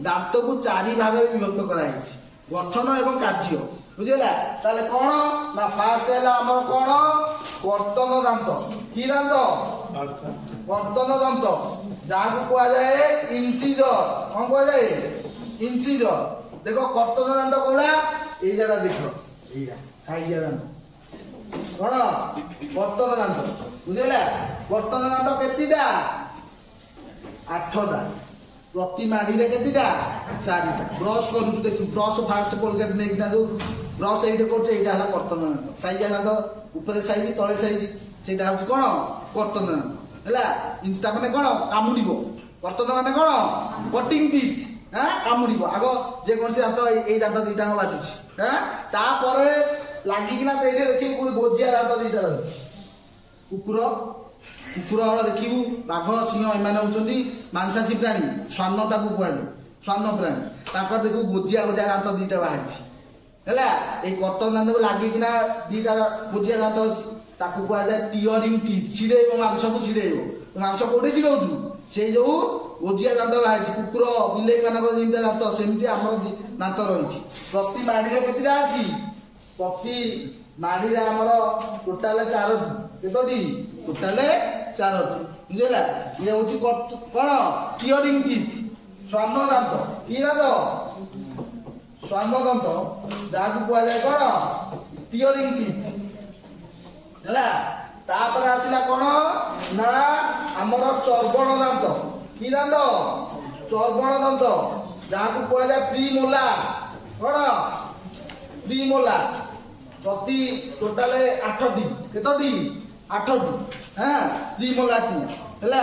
ଦାନ୍ତକୁ 4 ଭାଗରେ ବିଭକ୍ତ କରାଯାଇଛି, ଗଠନ ଏବଂ କାର୍ଯ୍ୟ, ବୁଝିଲା। ତାହେଲେ କଣ ନା ଫାଷ୍ଟ ହେଲା ଆମର କଣ କର୍ତ୍ତନ ଦାନ୍ତ। କି ଦାନ୍ତ? କର୍ତ୍ତନ ଦାନ୍ତ, ଯାହାକୁ କୁହାଯାଏ ଇନସିଜର। କଣ କୁହାଯାଏ? ଇନସିଜର। ଦେଖ କର୍ତ୍ତନ ଦାନ୍ତ କୋଉଟା? ଏଇ ଜାଗା ଦେଖ, ଏଇଟା ସାଇଜିଆ ଦାନ୍ତ କଣ କର୍ତ୍ତନ ଦାନ୍ତ, ବୁଝିଲା। କର୍ତ୍ତନ ଦାନ୍ତ କେତେଟା? 8ଟା। ପ୍ରତି ମାଢିରେ କେତେଟା? 4ଟା। ବ୍ରଶ କରୁଛୁ ଦେଖି, ବ୍ରଶ ଫାଷ୍ଟ କୋଲଗେଟ ନେଇକି ଯୋଉ ବ୍ରଶ ଏଇଟା କରୁଛୁ, ଏଇଟା ହେଲା କର୍ତ୍ତନ ଦାନ୍ତ। ସାଇଜିଆ ଦାନ୍ତ ଉପରେ ସାଇଜ ତଳେ ସାଇଜ, ସେଇଟା ହଉଛି କଣ କର୍ତ୍ତନ ଦାନ୍ତ ହେଲା। ତା ମାନେ କଣ କାମୁଡିବ। କର୍ତ୍ତନ ମାନେ କଣ କଟିଂ ଟିଥ୍, କାମୁଡିବ। ଆଗ ଯେକୌଣସି ଦାନ୍ତ ଏଇ ଦାନ୍ତ ଦିଟା ବାଜୁଛି, ତାପରେ ଲାଗିକିନା ଦେଇରେ ଦେଖିବୁ ପୁଣି ଗୋଜିଆ ଦାନ୍ତ ଦିଟା ରହିଛି। କୁକୁର ଦେଖିବୁ, ବାଘ ସିଂହ ଏମାନେ ହଉଛନ୍ତି ମାଂସାଶୀ ପ୍ରାଣୀ, ଶ୍ୱାନ ତାକୁ କୁହାଯାଏ, ଶ୍ୱାନ ପ୍ରାଣୀ। ତାଙ୍କର ଦେଖିବୁ ଗୋଜିଆ ଦାନ୍ତ ଦିଟା ବାହାରିଛି ହେଲା। ଏଇ କର୍ତ୍ତନ ଦାନ୍ତକୁ ଲାଗିକିନା ଦିଟା ଗୋଜିଆ ଦାନ୍ତ ଅଛି, ତାକୁ କୁହାଯାଏ ଟିଅରିଂ ଟିଥ୍। ଛିଡେଇବ, ମାଂସକୁ ଛିଡେଇବ। ମାଂସ କୋଉଠି ଛିଡଉଛୁ? ସେଇ ଯୋଉ ଗୋଜିଆ ଦାନ୍ତ ବାହାରିଛି। କୁକୁର ବିଲେଇ ମାନଙ୍କର ଯେମିତି ଦାନ୍ତ, ସେମିତି ଆମର ଦାନ୍ତ ରହିଛି। ପ୍ରତି ମାଢିରେ କେତେଟା ଅଛି? ପ୍ରତି ମାଢିରେ ଆମର ଟୋଟାଲ 4ଟି। କେତୋଟି? ଟୋଟାଲ 4ଟି, ବୁଝିଲା। ଇଏ ହଉଛି କଣ ଟିଅରିଂ ଟିଥ୍, ଶ୍ୱାନ ଦାନ୍ତ। କି ଦାନ୍ତ? ଶ୍ୱାନ ଦାନ୍ତ, ଯାହାକୁ କୁହାଯାଏ କଣ ଟିଅରିଂ ଟିଥ୍ ହେଲା। ତାପରେ ଆସିଲା କଣ ନା ଆମର ଚର୍ବଣ ଦାନ୍ତ। କି ଦାନ୍ତ? ଚର୍ବଣ ଦାନ୍ତ, ଯାହାକୁ କୁହାଯାଏ ପ୍ରିମୋଲାର। କଣ ପ୍ରିମୋଲାର। ପ୍ରତି ଟୋଟାଲ 8ଟି। କେତୋଟି? 8ଟି, ପ୍ରିମୋଲାରଟି ହେଲା।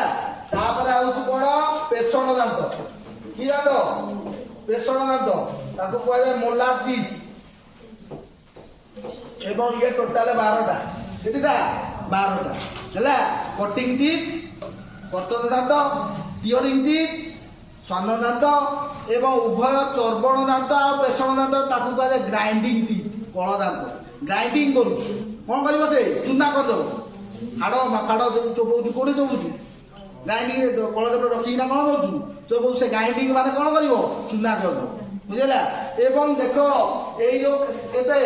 ତାପରେ ହଉଛି କଣ ପେଷଣ ଦାନ୍ତ। କି ଦାନ୍ତ? ପେଷଣ ଦାନ୍ତ, ତାକୁ କୁହାଯାଏ ମୋଲାର ଟିଥ୍। ଏବଂ ଇଏ ଟୋଟାଲ 12ଟା। କେତେଟା? 12ଟା ହେଲା। କଟିଂ ଟିଥ୍, କର୍ତ୍ତନ ଦାନ୍ତ, ଟିଅରିଂ ଟିଥ୍, ଶ୍ୱାନ ଦାନ୍ତ ଏବଂ ଉଭୟ ଚର୍ବଣ ଦାନ୍ତ ଆଉ ପେଷଣ ଦାନ୍ତ, ତାକୁ କୁହାଯାଏ ଗ୍ରାଇଣ୍ଡିଂ ଟିଥ୍। କଳ ଦାନ୍ତ ଗ୍ରାଇଣ୍ଡିଂ କରୁଛୁ, କଣ କରିବ? ସେ ଚୁନା କରିଦବ। ହାଡ ଫାଡ ଚୋବଉଛୁ, କୋଉଠି ଚୋବଉଛୁ? ଗ୍ରାଇଣ୍ଡିଂ କଳରେ ରଖିକିନା କଣ କରୁଛୁ? ଚୋବଉଛୁ। ସେ ଗ୍ରାଇଣ୍ଡିଂ ମାନେ କଣ କରିବ? ଚୁନା କରିଦବ, ବୁଝିଲା। ଏବଂ ଦେଖ ଏଇ ଯୋଉ କେତେ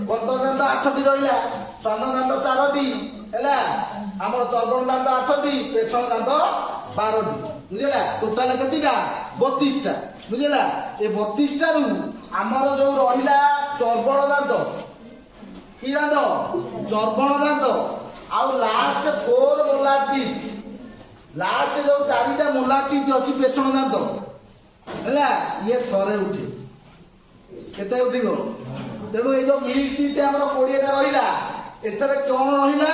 କର୍ତ୍ତନ ଦାନ୍ତ 8ଟି ରହିଲା, ଶ୍ୱାନ ଦାନ୍ତ 4ଟି ହେଲା, ଆମର ଚର୍ବଣ ଦାନ୍ତ 8ଟି, ପେଷଣ ଦାନ୍ତ 12ଟି, ବୁଝିଲା। ଟୋଟାଲ କେତେଟା? 32ଟା, ବୁଝିଲା। ଏ 32ଟାରୁ ଆମର ଯୋଉ ରହିଲା ଚର୍ବଣ ଦାନ୍ତ। କି ଦାନ୍ତ? ଚର୍ବଣ ଦାନ୍ତ ଆଉ ଲାଷ୍ଟ 4 ମୋଲାର ଟିଥ୍। ଲାଷ୍ଟ ଯୋଉ 4ଟା ମୋଲାର ଟିଥ୍ ଅଛି ପେଷଣ ଦାନ୍ତ ହେଲା, ଇଏ ଥରେ ଉଠେ। କେତେ ଉଠିବ? ତେଣୁ ଏଇ ଯୋଉ ମିଡ୍ ଟିଥ୍ ଆମର 20ଟା ରହିଲା, ଏଥିରେ କଣ ରହିଲା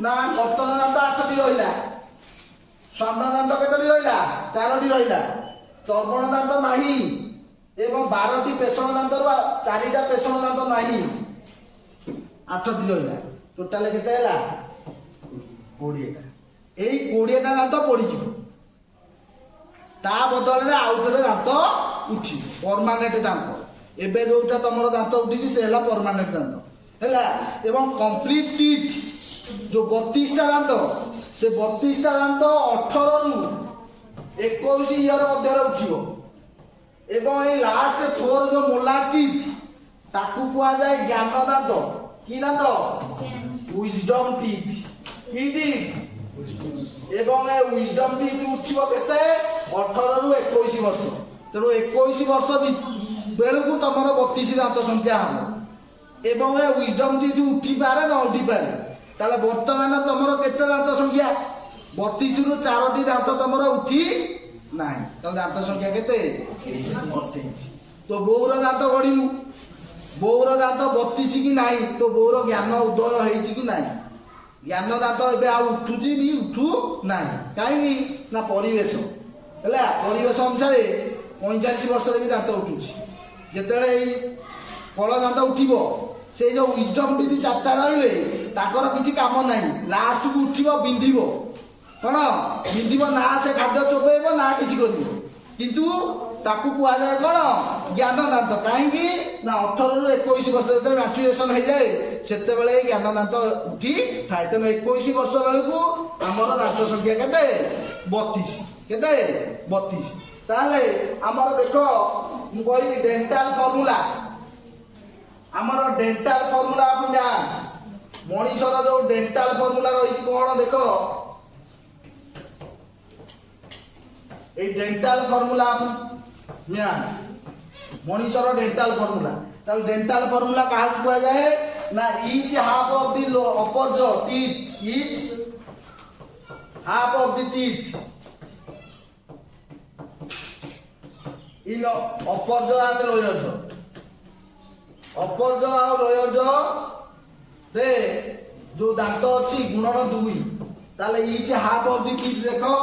ନା କର୍ତ୍ତନ ଦାନ୍ତ 8ଟି ରହିଲା, ଶ୍ୱାନ ଦାନ୍ତ କେତୋଟି ରହିଲା? 4ଟି ରହିଲା, ଚର୍ବଣ ଦାନ୍ତ ନାହିଁ ଏବଂ 12ଟି ପେଷଣ ଦାନ୍ତରୁ 4ଟା ପେଷଣ ଦାନ୍ତ ନାହିଁ, 8ଟି ରହିଲା। ଟୋଟାଲ କେତେ ହେଲା? 20ଟା। ଏଇ 20ଟା ଦାନ୍ତ ପଡିଯିବ, ତା ବଦଳରେ ଆଉ ଥରେ ଦାନ୍ତ ଉଠିବ, ପରମାନେଣ୍ଟ ଦାନ୍ତ। ଏବେ ଯୋଉଟା ତମର ଦାନ୍ତ ଉଠିଛି ସେ ହେଲା ପରମାନେଣ୍ଟ ଦାନ୍ତ ହେଲା। ଏବଂ କମ୍ପ୍ଲିଟ ଟିଥ୍ ଯୋଉ 32ଟା ଦାନ୍ତ, ସେ 32ଟା ଦାନ୍ତ 18ରୁ 21 ଇୟର ମଧ୍ୟରେ ଉଠିବ। ଏବଂ ଏଇ ଲାଷ୍ଟ 4 ଯୋଉ ମୋଲାର ଟିଥ୍, ତାକୁ କୁହାଯାଏ ଜ୍ଞାନ ଦାନ୍ତ। କି ଦାନ୍ତ? ୱିଜଡମ ଟିଥ୍। କି ଟିଥ୍? ଏବଂ ଏ ୱିଜଡମ ଟିଥ୍ ଉଠିବ କେତେ? 18ରୁ 21 ବର୍ଷ। ତେଣୁ 21 ବର୍ଷ ବେଳକୁ ତମର 32 ଦାନ୍ତ ସଂଖ୍ୟା ହବ। ଏବଂ ଏ ୱିଜଡମ ଟିଥ୍ ଉଠିପାରେ ନ ଉଠିପାରେ। ତାହେଲେ ବର୍ତ୍ତମାନ ତମର କେତେ ଦାନ୍ତ ସଂଖ୍ୟା? 32ରୁ 4ଟି ଦାନ୍ତ ତମର ଉଠି ନାହିଁ। ତାହେଲେ ଦାନ୍ତ ସଂଖ୍ୟା କେତେ? 28। ତ ବୋଉର ଦାନ୍ତ ଗଢିବୁ, ବୋଉର ଦାନ୍ତ 32 କି ନାହିଁ, ତ ବୋଉର ଜ୍ଞାନ ଉଦୟ ହେଇଛି କି ନାହିଁ? ଜ୍ଞାନ ଦାନ୍ତ ଏବେ ଆଉ ଉଠୁଛି ବି ଉଠୁ ନାହିଁ। କାହିଁକି ନା ପରିବେଶ ହେଲା। ପରିବେଶ ଅନୁସାରେ 45 ବର୍ଷରେ ବି ଦାନ୍ତ ଉଠୁଛି। ଯେତେବେଳେ ଏଇ କଳ ଦାନ୍ତ ଉଠିବ, ସେଇ ଯୋଉ ୱିଜଡମ ଟିଥ୍ 4ଟା ରହିଲେ ତାଙ୍କର କିଛି କାମ ନାହିଁ। ଲାଷ୍ଟକୁ ଉଠିବ, ବିନ୍ଧିବ। କଣ ବିନ୍ଧିବ? ନା ସେ ଖାଦ୍ୟ ଚୋବେଇବ ନା କିଛି କରିବ। କିନ୍ତୁ ତାକୁ କୁହାଯାଏ କ'ଣ ଜ୍ଞାନ ଦାନ୍ତ। କାହିଁକି ନା 18 ରୁ 21 ବର୍ଷ ଯେତେବେଳେ ମ୍ୟାଚୁରେସନ ହେଇଯାଏ ସେତେବେଳେ ଜ୍ଞାନ ଦାନ୍ତ ଉଠି ଥାଏ। ତେଣୁ 21 ବର୍ଷ ବେଳକୁ ଆମର ଦାନ୍ତ ସଂଖ୍ୟା କେତେ 32 କେତେ 32। ତାହେଲେ ଆମର ଦେଖ ମୁଁ କହିବି ଡେଣ୍ଟାଲ ଫର୍ମୁଲା ଆମର ଡେଣ୍ଟାଲ ଫର୍ମୁଲା ପିଲା ମଣିଷର ଯୋଉ ଡେଣ୍ଟାଲ ଫର୍ମୁଲା ରହିଛି କ'ଣ ଦେଖ এই ডেন্টাল ফর্মুলা ম্যান মনিষর ডেন্টাল ফর্মুলা তাহলে ডেন্টাল ফর্মুলা কাহাকে কুয়া যায় না each half of the upper jaw teeth each half of the teeth in upper jaw and lower জ অপর জ আর লোয়ার জ রে जो দাঁত ଅଛି গুণন 2 তাহলে each half of the teeth দেখো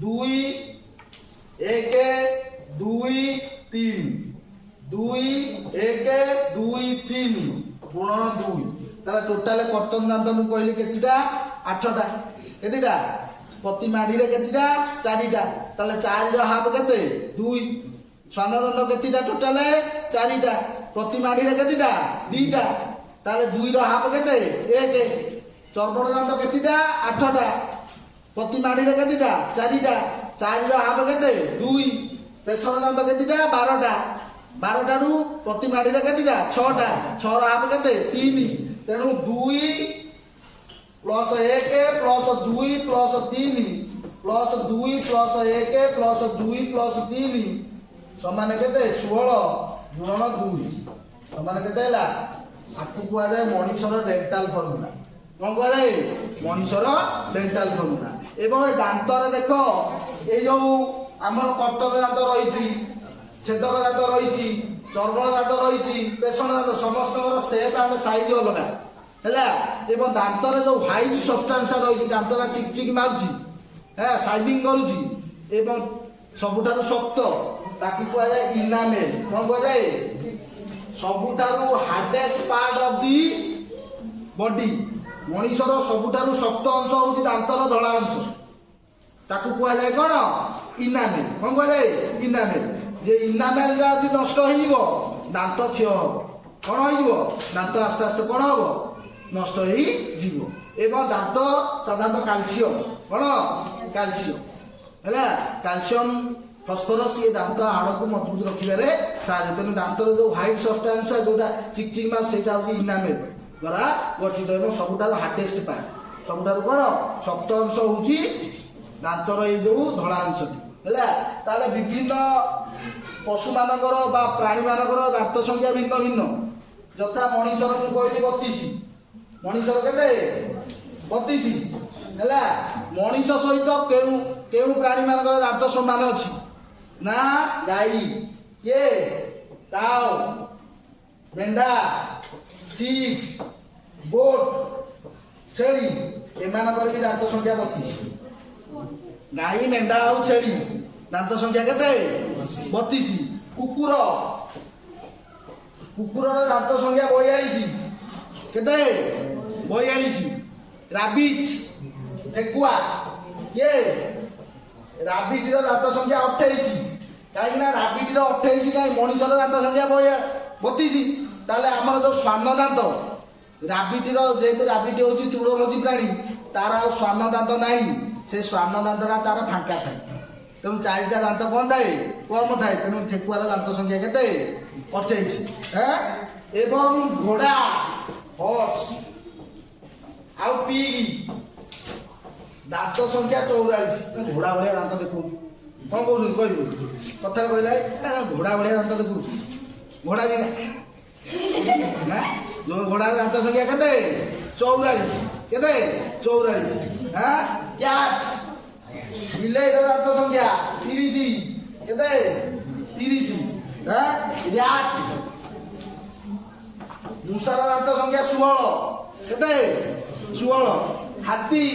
2 1 2 3 2 1 2 3 ଗୁଣନ 2 ତାହେଲେ ଟୋଟାଲ କର୍ତ୍ତନ ଦାନ୍ତ ମୁଁ କହିଲି କେତିଟା 8ଟା କେତିଟା ପ୍ରତି ମାଢିରେ କେତିଟା 4ଟା ତାହେଲେ 4 ର ହାଫ କେତେ 2 ସ୍ୱାନ ଦାନ୍ତ କେତିଟା ଟୋଟାଲ 4ଟା ପ୍ରତି ମାଢିରେ କେତିଟା 2ଟା ତାହେଲେ 2 ର ହାଫ କେତେ 1 ଚର୍ମଣ ଦାନ୍ତ କେତିଟା 8ଟା প্রতি মাড়িরে কেতিটা 4টা 4 র হাফ কেতে 2 পেছন দান্ত কেতিটা 12টা 12টারু প্রতি মাড়িরে কেতিটা 6টা 6 র হাফ কেতে 3 তেণু 2 plus 1 plus 2 plus 3 plus 2 plus 1 plus 2 plus 3 সমান কেতে 16 গুণন 2 সমান কেতে ହେଲା আକୁ কুয়াযাଏ মଣିষର ডেন্টাল ফর্মুলা কোন কুয়াଯାଏ মଣିষର ডেন্টাল ফর্মুলা। এবং এই দান্তরে দেখ এই যে আমার কর্তন দাঁত রয়েছে ছেদক দাঁত রয়েছে চর্বণ দাঁত রয়েছে পেছন দাঁত সমস্তর সেপ আন্ড সাইজ অলগা ହେଲା এবং দান্তরে যে হোয়াইট সবস্টান্স রয়েছে দান্তটা চিকচিক মারুছি হ্যাঁ সাইজিং করুছি এবং ସବୁଠାରୁ শক্ত তাকে কুয়াযাଏ ইনামেল কোন কুয়াযাଏ ସବୁଠାରୁ ହାର୍ଡେଷ୍ଟ ପାର୍ଟ ଅଫ দি ବଡି ମଣିଷର ସବୁଠାରୁ ଶକ୍ତ ଅଂଶ ହଉଛି ଦାନ୍ତର ଧଳା ଅଂଶ ତାକୁ କୁହାଯାଏ କ'ଣ ଇନାମେଲ କ'ଣ କୁହାଯାଏ ଇନାମେଲ ଯେ ଇନାମେଲ ଯଦି ନଷ୍ଟ ହେଇଯିବ ଦାନ୍ତ କ୍ଷୟ ହବ କ'ଣ ହେଇଯିବ ଦାନ୍ତ ଆସ୍ତେ ଆସ୍ତେ କ'ଣ ହବ ନଷ୍ଟ ହେଇଯିବ ଏବଂ ଦାନ୍ତ ସାଧାରଣତଃ କ୍ୟାଲସିୟମ କ'ଣ କ୍ୟାଲସିୟମ ହେଲା କ୍ୟାଲସିୟମ ଫସ୍ଫରସ୍ ଇଏ ଦାନ୍ତ ହାଡ଼କୁ ମଜବୁତ ରଖିବାରେ ସାହାଯ୍ୟ ତେଣୁ ଦାନ୍ତର ଯୋଉ ହ୍ୱାଇଟ୍ ସବଷ୍ଟାନ୍ସ ଯୋଉଟା ଚିକଚିକ ମାର୍କ ସେଇଟା ହଉଛି ଇନାମେଲ ଦ୍ୱାରା ଗଠିତ ଏବଂ ସବୁଠାରୁ ହାର୍ଡେଷ୍ଟ ପାର୍ଟ ସବୁଠାରୁ କ'ଣ ଶକ୍ତ ଅଂଶ ହଉଛି ଦାନ୍ତର ଏଇ ଯୋଉ ଧଳା ଅଂଶଟି ହେଲା। ତାହେଲେ ବିଭିନ୍ନ ପଶୁମାନଙ୍କର ବା ପ୍ରାଣୀମାନଙ୍କର ଦାନ୍ତ ସଂଖ୍ୟା ଭିନ୍ନ ଭିନ୍ନ ଯଥା ମଣିଷର ମୁଁ କହିଲି 32 ମଣିଷର କେତେ 32 ହେଲା। ମଣିଷ ସହିତ କେଉଁ କେଉଁ ପ୍ରାଣୀମାନଙ୍କର ଦାନ୍ତ ସମାନ ଅଛି ନା ଗାଈ କିଏ କାଉ ମେଣ୍ଢା ସିପ୍ ଗୋଟ ଛେଳି ଏମାନଙ୍କର ବି ଦାନ୍ତ ସଂଖ୍ୟା 32 ଗାଈ ମେଣ୍ଢା ଆଉ ଛେଳି ଦାନ୍ତ ସଂଖ୍ୟା କେତେ 32 କୁକୁରର ଦାନ୍ତ ସଂଖ୍ୟା 42 କେତେ 42 ରାବିଟ୍ ଠେକୁଆ କିଏ ରାବିଟର ଦାନ୍ତ ସଂଖ୍ୟା 28 କାହିଁକି ନା ରାବିଟର 28 କାହିଁ ମଣିଷର ଦାନ୍ତ ସଂଖ୍ୟା 32 ତାହେଲେ ଆମର ଯୋଉ ଶ୍ୱାନ ଦାନ୍ତ ରାବିଟର ଯେହେତୁ ରାବିଟ ହଉଛି ତୃଣଭୋଜୀ ପ୍ରାଣୀ ତାର ଆଉ ଶ୍ୱାନ ଦାନ୍ତ ନାହିଁ ସେ ଶ୍ୱାନ ଦାନ୍ତଟା ତାର ଫାଙ୍କା ଥାଏ ତେଣୁ 4ଟା ଦାନ୍ତ କ'ଣ ଥାଏ କମ ଥାଏ ତେଣୁ ଠେକୁଆର ଦାନ୍ତ ସଂଖ୍ୟା କେତେ 28 ଏବଂ ଘୋଡ଼ା ହର୍ସ ଆଉ ପିଗ୍ ଦାନ୍ତ ସଂଖ୍ୟା 44 ଘୋଡ଼ା ଭଳିଆ ଦାନ୍ତ ଦେଖୁଛୁ କ'ଣ କହୁଛନ୍ତି କହିବୁ କଥାରେ କହିଲା ଘୋଡ଼ା ଭଳିଆ ଦାନ୍ତ ଦେଖୁଛୁ ଘୋଡ଼ା ଦିନ ନା ଯୋଉ ଘୋଡ଼ାର ଦାନ୍ତ ସଂଖ୍ୟା କେତେ 44 କେତେ 44 କ୍ୟାଟ୍ ବିଲେଇର ଦାନ୍ତ ସଂଖ୍ୟା 30 କେତେ 30 ର୍ୟାଟ୍ ମୂଷାର ଦାନ୍ତ ସଂଖ୍ୟା 16 କେତେ 16 ହାତୀ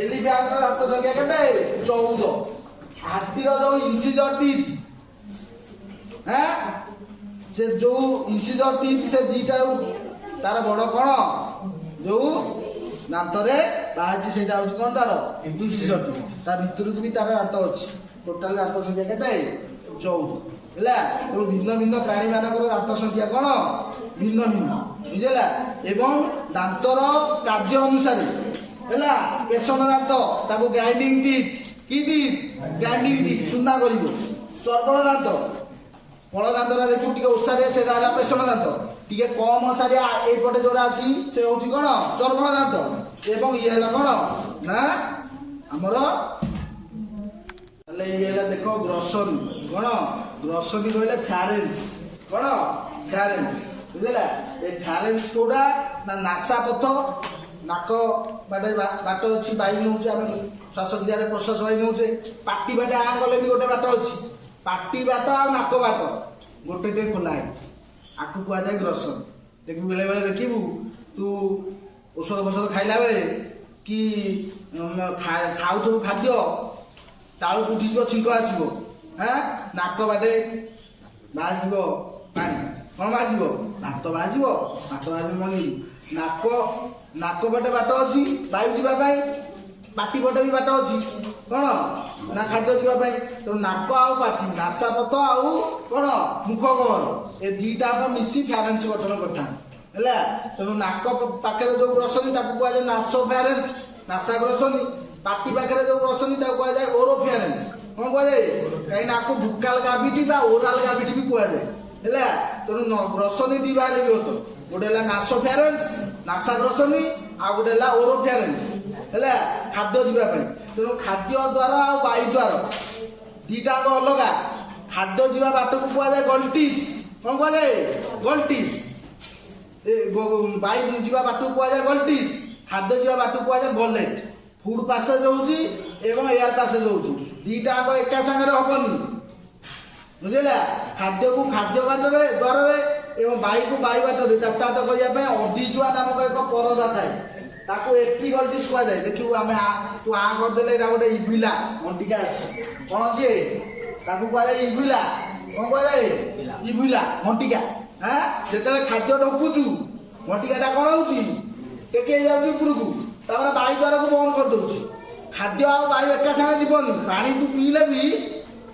ଏଲିଫ୍ୟାଣ୍ଟର ଦାନ୍ତ ସଂଖ୍ୟା କେତେ 14 ହାତୀର ଯୋଉ ଇନସିଜର ଟିଥ୍ ସେ ଯୋଉ ଇନସିଜର ଟିଥ୍ ସେ ଦିଟା ତାର ବଡ କ'ଣ ଯୋଉ ଦାନ୍ତରେ ବାହାରିଛି ସେଇଟା ହଉଛି କ'ଣ ତାର ଇନସିଜର ଟିଥ୍ ତା ଭିତରକୁ ବି ତାର ଦାନ୍ତ ଅଛି ଟୋଟାଲ ଦାନ୍ତ ସଂଖ୍ୟା କେତେ 14 ହେଲା। ତେଣୁ ଭିନ୍ନ ଭିନ୍ନ ପ୍ରାଣୀ ମାନଙ୍କର ଦାନ୍ତ ସଂଖ୍ୟା କ'ଣ ଭିନ୍ନ ଭିନ୍ନ ବୁଝିଲା। ଏବଂ ଦାନ୍ତର କାର୍ଯ୍ୟ ଅନୁସାରେ ହେଲା ପେଷଣ ଦାନ୍ତ ତାକୁ ଗ୍ରାଇଣ୍ଡିଂ ଟିଥ୍ କି ଟିଥ୍ ଗ୍ରାଇଣ୍ଡିଂ ଟିଥ୍ ଚୁନା କରିବ। ଚର୍ବଣ ଦାନ୍ତ ବଳ ଦାନ୍ତଟା ଦେଖିବୁ ଟିକେ ଓସାରେ ସେଟା ହେଲା ପେଷଣ ଦାନ୍ତ, ଟିକେ କମ ଓସାରିଆ ଏଇପଟେ ଯୋଉଟା ଅଛି ସେ ହଉଛି କ'ଣ ଚର୍ବଣ ଦାନ୍ତ। ଏବଂ ଇଏ ହେଲା କ'ଣ ନା ଆମର ତାହେଲେ ଇଏ ହେଲା ଦେଖ ଗ୍ରସରୀ କ'ଣ ଗ୍ରସରୀ କହିଲେ ଫ୍ୟାରେନ୍ସ କ'ଣ ଫ୍ୟାରେନ୍ସ ବୁଝିଲା। ଏ ଫ୍ୟାରେନ୍ସ କୋଉଟା ନା ନାସା ପଥ ନାକ ବାଟେ ବାଟ ଅଛି ବାୟୁ ନେଉଛେ ଆମେ ଶ୍ୱାସ କ୍ରିୟାରେ ପ୍ରଶ୍ୱାସ ବାୟୁ ନେଉଛେ। ପାଟି ବାଟେ ଆ ଗଲେ ବି ଗୋଟେ ବାଟ ଅଛି, ପାଟି ବାଟ ଆଉ ନାକ ବାଟ ଗୋଟେ ଟେ ଖୋଲା ହେଇଛି ଆକୁ କୁହାଯାଏ ଗ୍ରସରୀ। ଦେଖିବୁ ବେଳେ ବେଳେ ଦେଖିବୁ ତୁ ଔଷଧ ଫଷଧ ଖାଇଲା ବେଳେ କି ଖାଉଥିବୁ ଖାଦ୍ୟ ତାଳୁକୁ ଉଠିଯିବ ଛିଙ୍କ ଆସିବ ନାକ ବାଟେ ବାହାରିଯିବ ପାଣି କ'ଣ ବାହାରିଯିବ ଭାତ ବାହାରିଯିବ ଭାତ ବାହାରିବ ମନି ନାକ ବାଟେ ବାଟ ଅଛି ବାୟୁ ଯିବା ପାଇଁ, ପାଟି ପଟେ ବି ବାଟ ଅଛି କ'ଣ ନା ଖାଦ୍ୟ ଯିବା ପାଇଁ। ତେଣୁ ନାକ ଆଉ ପାଟି ନାସା ପଥ ଆଉ କ'ଣ ମୁଖ କବର ଏ ଦିଟା ମିଶି ଫ୍ୟାରେନ୍ସ ଗଠନ କରିଥାନ୍ତି ହେଲା। ତେଣୁ ନାକ ପାଖରେ ଯୋଉ ଗ୍ରସନି ତାକୁ କୁହାଯାଏ ନାସୋ ଫ୍ୟାରେନ୍ସ ନାସା ଗ୍ରସନି। ପାଟି ପାଖରେ ଯୋଉ ଗ୍ରସନି ତାକୁ କୁହାଯାଏ ଓରୋ ଫ୍ୟାରେନ୍ସ କ'ଣ କୁହାଯାଏ କାହିଁକି ନା ଆକୁ ଭୋକାଲ ଗାଭିଟି ବା ଓରାଲ ଗାଭିଟି ବି କୁହାଯାଏ ହେଲା। ତେଣୁ ଗ୍ରସନି ଦି ବାହାରେ ବି ହତ ଗୋଟେ ହେଲା ନାସୋ ଫ୍ୟାରେନ୍ସ ନାସା ଗ୍ରସନି ଆଉ ଗୋଟେ ହେଲା ଓରୋ ଫ୍ୟାରେନ୍ସ ହେଲା ଖାଦ୍ୟ ଯିବା ପାଇଁ। ତେଣୁ ଖାଦ୍ୟ ଦ୍ୱାର ଆଉ ବାୟୁ ଦ୍ୱାର ଦିଟାକ ଅଲଗା। ଖାଦ୍ୟ ଯିବା ବାଟକୁ କୁହାଯାଏ ଗଲ୍ଟିସ୍ କ'ଣ କୁହାଯାଏ ଗଲ୍ଟିସ୍। ବାୟୁ ଯିବା ବାଟକୁ କୁହାଯାଏ ଗଲ୍ଟିସ୍, ଖାଦ୍ୟ ଯିବା ବାଟକୁ କୁହାଯାଏ ଗଲେଟ୍। ଫୁଡ୍ ପାସେଜ ହଉଛି ଏବଂ ଏୟାର ପାସେଜ ହଉଛି ଦିଟା ଆଗ ଏକା ସାଙ୍ଗରେ ହବନି ବୁଝିଲା। ଖାଦ୍ୟକୁ ଖାଦ୍ୟ ବାଟରେ ଦ୍ୱାରରେ ଏବଂ ବାୟୁକୁ ବାୟୁ ବାଟରେ ଯାତାୟାତ କରିବା ପାଇଁ ଅଧିଜୁଆ ନାମକ ଏକ ପରଦା ଥାଏ ତାକୁ ଏପିଗଲ୍ଟିସ୍ କୁହାଯାଏ। ଦେଖିବୁ ଆମେ ତୁ ଆ କରିଦେଲେ ଏଇଟା ଗୋଟେ ଇଭିଲା ଘଣ୍ଟିକା ଅଛି କ'ଣ ଅଛି ତାକୁ କୁହାଯାଏ ଇଭିଲା କ'ଣ କୁହାଯାଏ ଇଭିଲା ଘଣ୍ଟିକା। ଯେତେବେଳେ ଖାଦ୍ୟ ଢୋକୁଛୁ ଘଣ୍ଟିକାଟା କ'ଣ ହଉଛି ଟେକେଇ ଯାଉଛି ଉପରକୁ ତାପରେ ବାୟୁ ଦ୍ୱାରକୁ ବନ୍ଦ କରିଦଉଛି। ଖାଦ୍ୟ ଆଉ ବାୟୁ ଏକା ସାଙ୍ଗେ ଯିବନି, ପାଣି ତୁ ପିଇଲେ ବି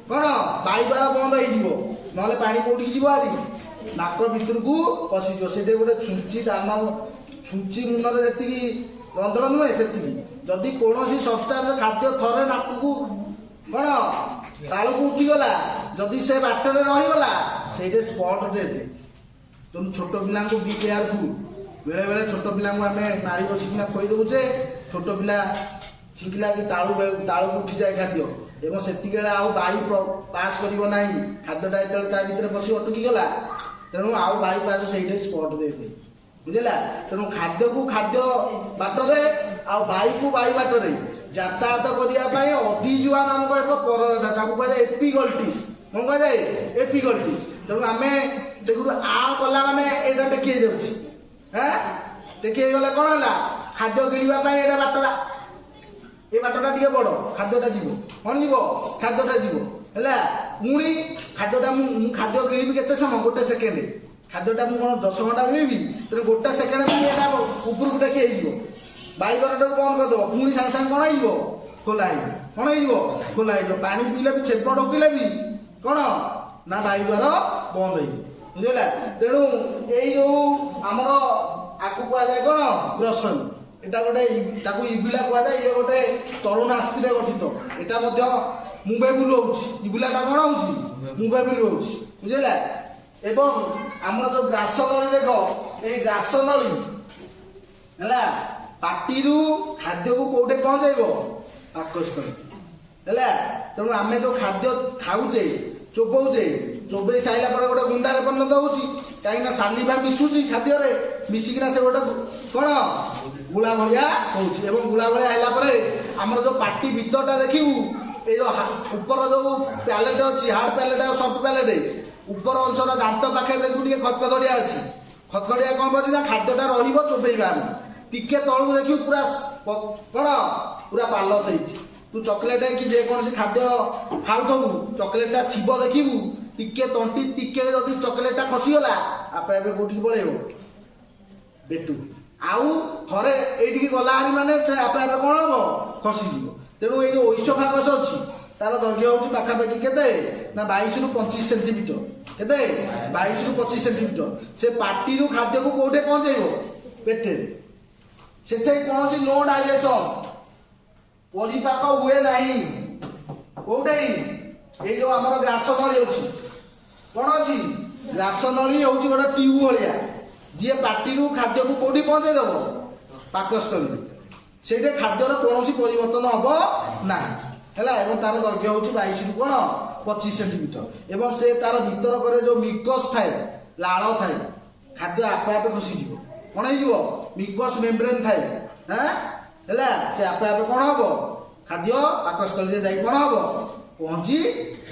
କ'ଣ ବାୟୁ ଦ୍ୱାର ବନ୍ଦ ହେଇଯିବ ନହେଲେ ପାଣି କୋଉଠିକି ଯିବ ଆଜି ନାକ ଭିତରକୁ ପଶିଯିବ। ସେଠି ଗୋଟେ ଛୁଞ୍ଚି ଦାମ ଛୁଞ୍ଚି ମୁନରେ ଯେତିକି ରନ୍ଧ୍ର ନୁହେଁ ସେତିକି ଯଦି କୌଣସି ସବଷ୍ଟାନ୍ସ ଖାଦ୍ୟ ଥରେ ନାକକୁ କ'ଣ ତାଳୁକୁ ଉଠିଗଲା ଯଦି ସେ ବାଟରେ ରହିଗଲା ସେଇଠି ସ୍ପଟ ଡେଥ୍। ତେଣୁ ଛୋଟ ପିଲାଙ୍କୁ ବି କେୟାରଫୁଲ। ବେଳେ ବେଳେ ଛୋଟ ପିଲାଙ୍କୁ ଆମେ ମାରି ବସିକିନା ଖୋଇ ଦେଉଛେ ଛୋଟ ପିଲା ଛିଙ୍କିଲା କି ତାଳୁକୁ ଉଠିଯାଏ ଖାଦ୍ୟ ଏବଂ ସେତିକି ବେଳେ ଆଉ ବାୟୁ ପାସ୍ କରିବ ନାହିଁ। ଖାଦ୍ୟଟା ଯେତେବେଳେ ତା ଭିତରେ ବସି ଅଟକି ଗଲା ତେଣୁ ଆଉ ବାୟୁ ପାସ୍ ସେଇଠି ସ୍ପଟ ଦେଇଦିଏ ବୁଝିଲା। ତେଣୁ ଖାଦ୍ୟକୁ ଖାଦ୍ୟ ବାଟରେ ଆଉ ବାୟୁକୁ ବାୟୁ ବାଟରେ ଯାତାୟାତ କରିବା ପାଇଁ ଅଧିଜୁଆ ନାମକ ଏକ ପରଦା ତାକୁ କୁହାଯାଏ ଏପିଗଲ୍ଟିସ୍ କ'ଣ କୁହାଯାଏ ଏପିଗଲ୍ଟିସ୍। ତେଣୁ ଆମେ ଦେଖୁ ଆ କଲା ମାନେ ଏଇଟା ଟେକି ହେଇଯାଉଛି ଟେକି ହେଇଗଲେ କ'ଣ ହେଲା ଖାଦ୍ୟ ଗିଳିବା ପାଇଁ ଏଇଟା ବାଟଟା ଏ ବାଟଟା ଟିକେ ବଡ଼ ଖାଦ୍ୟଟା ଯିବ କ'ଣ ଯିବ ଖାଦ୍ୟଟା ଯିବ ହେଲା। ପୁଣି ଖାଦ୍ୟଟା ମୁଁ ଖାଦ୍ୟ ଗିଳିବି କେତେ ସମୟ ଗୋଟେ ସେକେଣ୍ଡ ଖାଦ୍ୟଟା ମୁଁ କ'ଣ 10 ଘଣ୍ଟା ଗିଳିବି ତେଣୁ ଗୋଟେ ସେକେଣ୍ଡ ପୁଣି ଏଇଟା ଉପରକୁ ଟେକି ହେଇଯିବ ବାୟୁ ଦ୍ୱାରଟାକୁ ବନ୍ଦ କରିଦେବ ପୁଣି ସାଙ୍ଗେ ସାଙ୍ଗେ କ'ଣ ହେଇଯିବ ଖୋଲା ହେଇଯିବ କ'ଣ ହେଇଯିବ ଖୋଲା ହେଇଯିବ। ପାଣି ପିଇଲେ ବି ଛେପ ଢୋକିଲେ ବି କ'ଣ ନା ବାୟୁ ଦ୍ୱାର ବନ୍ଦ ହେଇଯିବ ବୁଝିଲା। ତେଣୁ ଏଇ ଯୋଉ ଆମର ଆକୁ କୁହାଯାଏ କ'ଣ ଗ୍ରସରୀ ଏଟା ଗୋଟେ ତାକୁ ଇଭିଲା କୁହାଯାଏ। ଇଏ ଗୋଟେ ତରୁଣାସ୍ଥିରେ ଗଠିତ ଏଟା ମଧ୍ୟ ମୁଭେବୁଲ ହଉଛି ଇଭିଲାଟା କ'ଣ ହଉଛି ମୁଭେବୁଲ ହଉଛି ବୁଝିଲା। ଏବଂ ଆମର ଯୋଉ ଗ୍ରାସ ନଳୀ ଦେଖ ଏଇ ଗ୍ରାସ ନଳୀ ହେଲା ପାଟିରୁ ଖାଦ୍ୟକୁ କୋଉଠି ପହଞ୍ଚାଇବ ପାକସ୍ଥଳୀ ହେଲା। ତେଣୁ ଆମେ ଯୋଉ ଖାଦ୍ୟ ଖାଉଛେ ଚୋବଉଛେ ଚୋବେଇ ସାରିଲା ପରେ ଗୋଟେ ଗୁଣ୍ଡାରେ ପରିଣତ ହଉଛି କାହିଁକିନା ସାଲିଭା ମିଶୁଛି ଖାଦ୍ୟରେ ମିଶିକିନା ସେ ଗୋଟେ କ'ଣ ଗୁଳା ଭଳିଆ ହଉଛି ଏବଂ ଗୁଳା ଭଳିଆ ହେଲା ପରେ ଆମର ଯୋଉ ପାଟି ଭିତରଟା ଦେଖିବୁ ଏଇ ଯୋଉ ଉପର ଯୋଉ ପ୍ୟାଲେଟ ଅଛି ହାର୍ଡ ପ୍ୟାଲେଟ ଆଉ ସଫ୍ଟ ପ୍ୟାଲେଟ ଉପର ଅଂଶର ଦାନ୍ତ ପାଖରେ ଦେଖିବୁ ଟିକେ ଖତଖତଡ଼ିଆ ଅଛି। ଖତଖତଡ଼ିଆ କ'ଣ କରୁଛି ନା ଖାଦ୍ୟଟା ରହିବ ଚୋବେଇବା ଆମେ ଟିକେ ତଳକୁ ଦେଖିବୁ ପୁରା କ'ଣ ପୁରା ପାଲସ ହେଇଛି। ତୁ ଚକୋଲେଟ କି ଯେକୌଣସି ଖାଦ୍ୟ ଖାଉଥିବୁ ଚକୋଲେଟଟା ଥିବ ଦେଖିବୁ ଟିକେ ତଣ୍ଟି ଟିକେ ଯଦି ଚକୋଲେଟଟା ଖସିଗଲା ଆପେ ଆପେ କୋଉଠିକି ପଳେଇବ ପେଟୁ ଆଉ ଥରେ ଏଇଠିକି ଗଲା ହାରି ମାନେ ସେ ଆପେ ଆପେ କ'ଣ ହବ ଖସିଯିବ। ତେଣୁ ଏଇ ଯୋଉ ଐସୋଫାଗସ ଅଛି तार दैर्घ्य हूँ पाखापाखि केते ना 22 रु 25 सेंटीमीटर केते 22 रु 25 सेंटीमीटर से पार्टी रु खाद्य को कोठे पहुंचेबो पेटे सेठे कौन सी नो डाइजेशन परिपाक हुए नहीं कोठे ए जो हमर ग्रास नली अछि कोन अछि ग्रास नली होउची गोटा ट्यूब भलिया जे पार्टी रु खाद्य को कोठी पहुंचे देबो पाकस्थली सेठे खाद्यर कौन परिवर्तन हम ना है एवं तार दैर्घ्य हूँ 22 रु कौन 25 सेंटीमीटर एवं से तार भीतर करे जो मिकस थाए लाल थाए खाद्य आपे आपे खसीज कौन हो मिकस मेम्ब्रेन थाए है से आपे आपे कौन हम खाद्य पाकस्थली जाई कौन हम पहुंची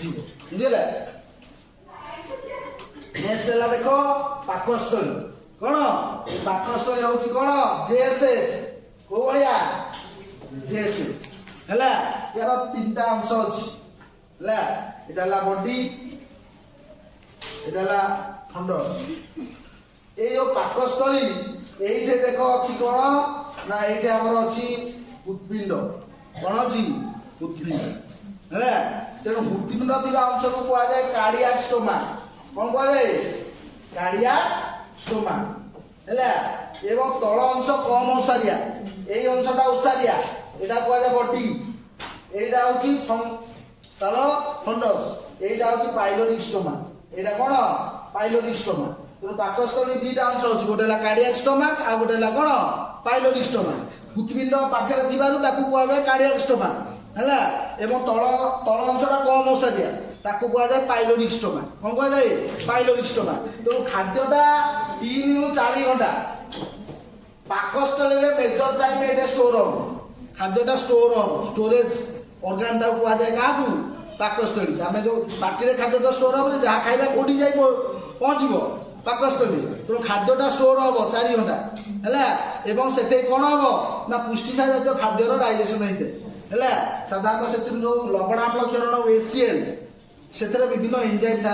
जीव बुझे नेक्स्ट है देख पाकस्थली कौन पाकस्थली हूँ कौन जेएसए को भाया जेएसए है यार 3टा अंश अच्छी है एटा बॉडी एटा फंडस ये जो पाकस्थली ये देख अच्छी कौन ना ये आमर अच्छी हृत्पिंड कौन अच्छी हृत्पिंड है तेणु हृत्पिंड थी अंश को कहुए कार्डियाक स्टोमा कौन कहुए कार्डियाक स्टोमा है एवं तल अंश कम ओसारिया यही अंशटा ओसारिया एटा कहुए बॉडी एटा हूँ तार फंडस एटा हूँ पाइलोरिक स्टोमा एटा कौन पाइलोरिक स्टोमा तेणु पाकस्थली 2टा अंश अच्छी गोटे कार्डियाक स्टोमाक आ गोटे कौन पाइलोरिक स्टोमाक हृत्पिंड पाखे कहुए कार्डियाक स्टोमाक है एवं तल अंशटा कम ओसारिया ताकू कहुए पाइलोरिक स्टोमा कौन कहुए पाइलोरिक स्टोमा तेणु खाद्यटा 3 रु 4 घंटा पाकस्थली मेजर टाइम ये स्टोर हम खाद्यटा स्टोर हम स्टोरेज ऑर्गन ताकू कहुए क्या पाकस्थली आम जो पार्टी खाद्य तो स्टोर हम जहाँ खाଇବା कौटी जाए पहुँचब पाकस्थली तेणु खाद्यटा स्टोर हम 4 घंटा है एवं से कौन हम ना पुष्टिसार जातीय खाद्यर डाइजेशन होते है साधारणतः से जो लवणाम्ल क्षरण एसीएल से विभिन्न एंजाइम था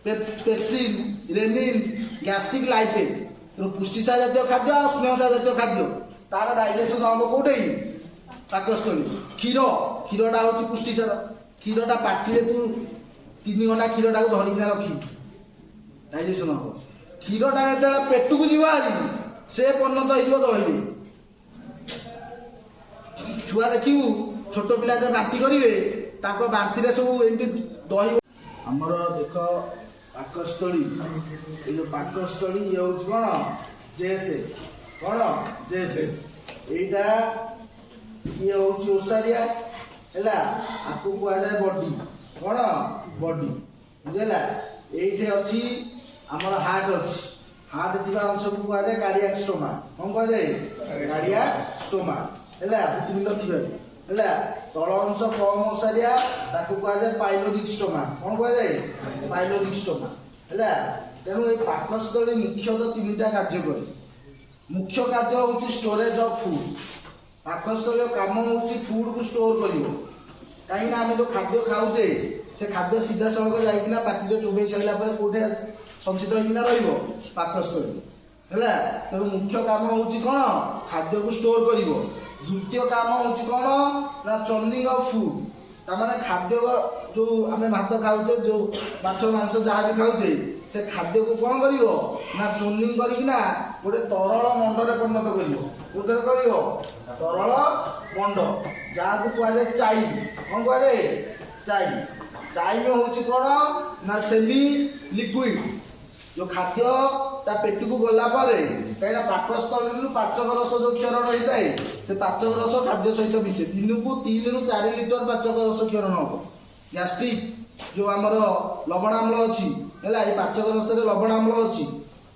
पेप्सिन रेनिन गैस्ट्रिक लाइपेज तेणु पुष्टिसार जातीय खाद्य और स्नेहसार जातीय खाद्य तार डाइजेशन हम कौटे पाकस्थली क्षीर क्षीरटा हूँ पुष्टिसार क्षीरटा पार्टी तू 3 घंटा क्षीरटा को धरिकिना रखी डाइजेशन हम क्षीरटा जो पेट को जीव से परिणत हो दही छुआ देखू छोट पिला जो बांती करेंगे बांती सब एमती दही आमर देख पाकस्थली ये जो पाकस्थली ये हूँ कौन जेएसए कौन जेएसए यहीटा ये हूँ ओसारिया है आपको कहुए बॉडी कौन बॉडी बुझेगा ये अच्छी आमर हार्ट अच्छी हार्ट थी अंश को कहुए कार्डियाक स्टोमा कौन कहुए कार्डियाक स्टोमा है हृत्पिंड थी है तल अंश कम ओसारिया कहुए पाइलोरिक स्टोमा कौन कहुए पाइलोरिक स्टोमा है तेणु ये पाकस्थली मुख्यतः 3टा कार्य करे मुख्य कार्य हूँ स्टोरेज ऑफ फूड पाकस्थली काम हूँ फूड को स्टोर कर कहीं आम जो खाद्य खाऊे से खाद्य सीधा सड़क जाइना पार्टी चोबई सारा कौटे संचित होना पाकस्थली है तेणु मुख्य काम हूँ कौन खाद्य को स्टोर कर द्वितीय काम हूँ कौन ना चर्निंग ऑफ फूड ताने खाद्य जो आम भात खाऊे जो माछ मांस जहाँ भी खाऊे से खाद्य को कौन कर चर्निंग करना गोटे तरल मंडरे परिणत कर तरल मंड जहाँ को कहुए चाई कौन कहुए चाई चाई में हूँ कौन ना सेमी लिक्विड जो खाद्य पेट को गला कहीं पाकस्थली पाचक रस जो क्षरण होता है से पाचक रस खाद्य सहित मिसे दिन को 3 रु 4 लिटर पाचक रस क्षरण हम गैस्ट्रिक जो आमर लवणाम्ल अच्छी है ये पाचक रस लवणाम्ल अच्छी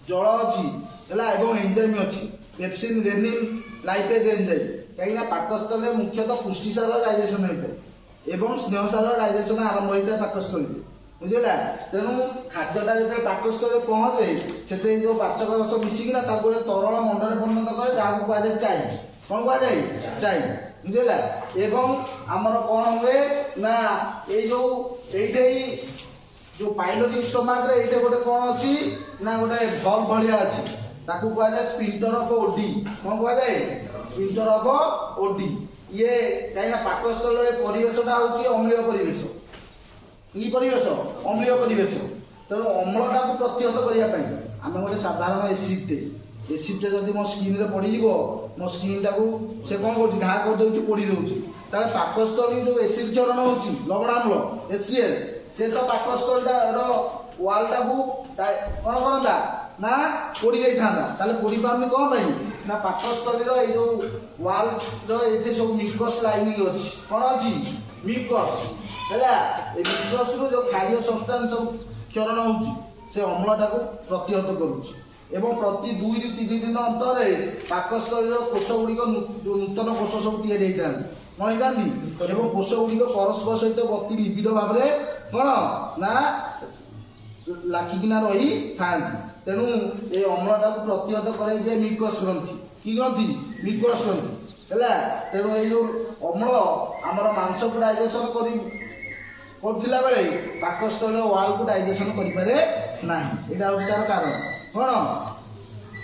जल अच्छी है एंजाइम अच्छी पेप्सिन रेनिन लाइपेज एंजाइम कहीं पाकस्थली मुख्यतः पुष्टिसार डाइजेशन होता है एवं स्नेहसार डाइजेशन आरंभ होता है पाकस्थली बुझेगा तेणु खाद्यटा जो पाकस्थली पहुँचे से जो पाचक रस मिसिकिना गोटे तरल मंडले परिणत करे जहाँ को कहुए चाई कौन कहुए चाई बुझेगा एवं आमर कौन हुए ना ये जो पाइलोरिक स्टोमाक ये गोटे कौन अच्छी ना गोटे भल भाया अच्छी कहुए स्पिंटर ऑफ ओडी कौन कहुए स्पिंटर ऑफ ओडी ଇଏ କାହିଁକି ନା ପାକସ୍ଥଳୀରେ ପରିବେଶଟା ହେଉଛି ଅମ୍ଳୀୟ ପରିବେଶ। କି ପରିବେଶ? ଅମ୍ଳୀୟ ପରିବେଶ। ତେଣୁ ଅମ୍ଳଟାକୁ ପ୍ରତିହତ କରିବା ପାଇଁ ଆମେ ଗୋଟେ ସାଧାରଣ ଏସିଡ୍ଟେ ଯଦି ମୋ ସ୍କିନ୍ରେ ପଡ଼ିଯିବ ମୋ ସ୍କିନ୍ଟାକୁ ସେ କ'ଣ କରୁଛି? ଘା କରିଦେଉଛି, ପୋଡ଼ି ଦେଉଛି। ତାହେଲେ ପାକସ୍ଥଳୀ ଯେଉଁ ଏସିଡ୍ ଚରଣ ହେଉଛି ଲବଣାମ୍ଳ HCl, ସେ ତ ପାକସ୍ଥଳୀର ୱାଲ୍ଟାକୁ କ'ଣ କରନ୍ତା ନା ପୋଡ଼ି ଦେଇଥାନ୍ତା। ତାହେଲେ ପୋଡ଼ି ପାରୁନି କ'ଣ ପାଇଁ? ନା ପାକସ୍ଥଳୀର ଏଇ ଯେଉଁ ୱାଲ୍ର ଏଇଠି ସବୁ ମିକସ୍ ଲାଇନିଂ ଅଛି। କ'ଣ ଅଛି? ମିକସ୍। ହେଲା, ଏ ମିକସ୍ରୁ ଯେଉଁ ଖାଦ୍ୟ ସବଷ୍ଟାନ୍ସ ସବୁ କ୍ଷରଣ ହେଉଛି ସେ ଅମ୍ଳଟାକୁ ପ୍ରତିହତ କରୁଛି। ଏବଂ ପ୍ରତି 2 ରୁ 3 ଦିନ ଅନ୍ତରରେ ପାକସ୍ଥଳୀର କୋଷ ଗୁଡ଼ିକ ନୂତନ କୋଷ ସବୁ ତିଆରି ହେଇଥାନ୍ତି। କ'ଣ ହେଇଥାନ୍ତି? ଏବଂ କୋଷ ଗୁଡ଼ିକ ପରସ୍ପର ସହିତ ଗତି ନିବିଡ଼ ଭାବରେ କ'ଣ ନା ଲାଖିକିନା ରହିଥାନ୍ତି। ତେଣୁ ଏ ଅମ୍ଳଟାକୁ ପ୍ରତିହତ କରାଇଦିଏ ମିକସ୍ ଗ୍ରନ୍ଥି। କି ଗ୍ରନ୍ଥି? ମିକସ୍ ଗ୍ରନ୍ଥି। ହେଲା, ତେଣୁ ଏଇ ଯେଉଁ ଅମ୍ଳ ଆମର ମାଂସକୁ ଡାଇଜେସନ କରୁଥିଲା ବେଳେ ପାକସ୍ଥଳୀର ୱାଲ୍କୁ ଡାଇଜେସନ କରିପାରେ ନାହିଁ। ଏଇଟା ହେଉଛି ତାର କାରଣ। କ'ଣ?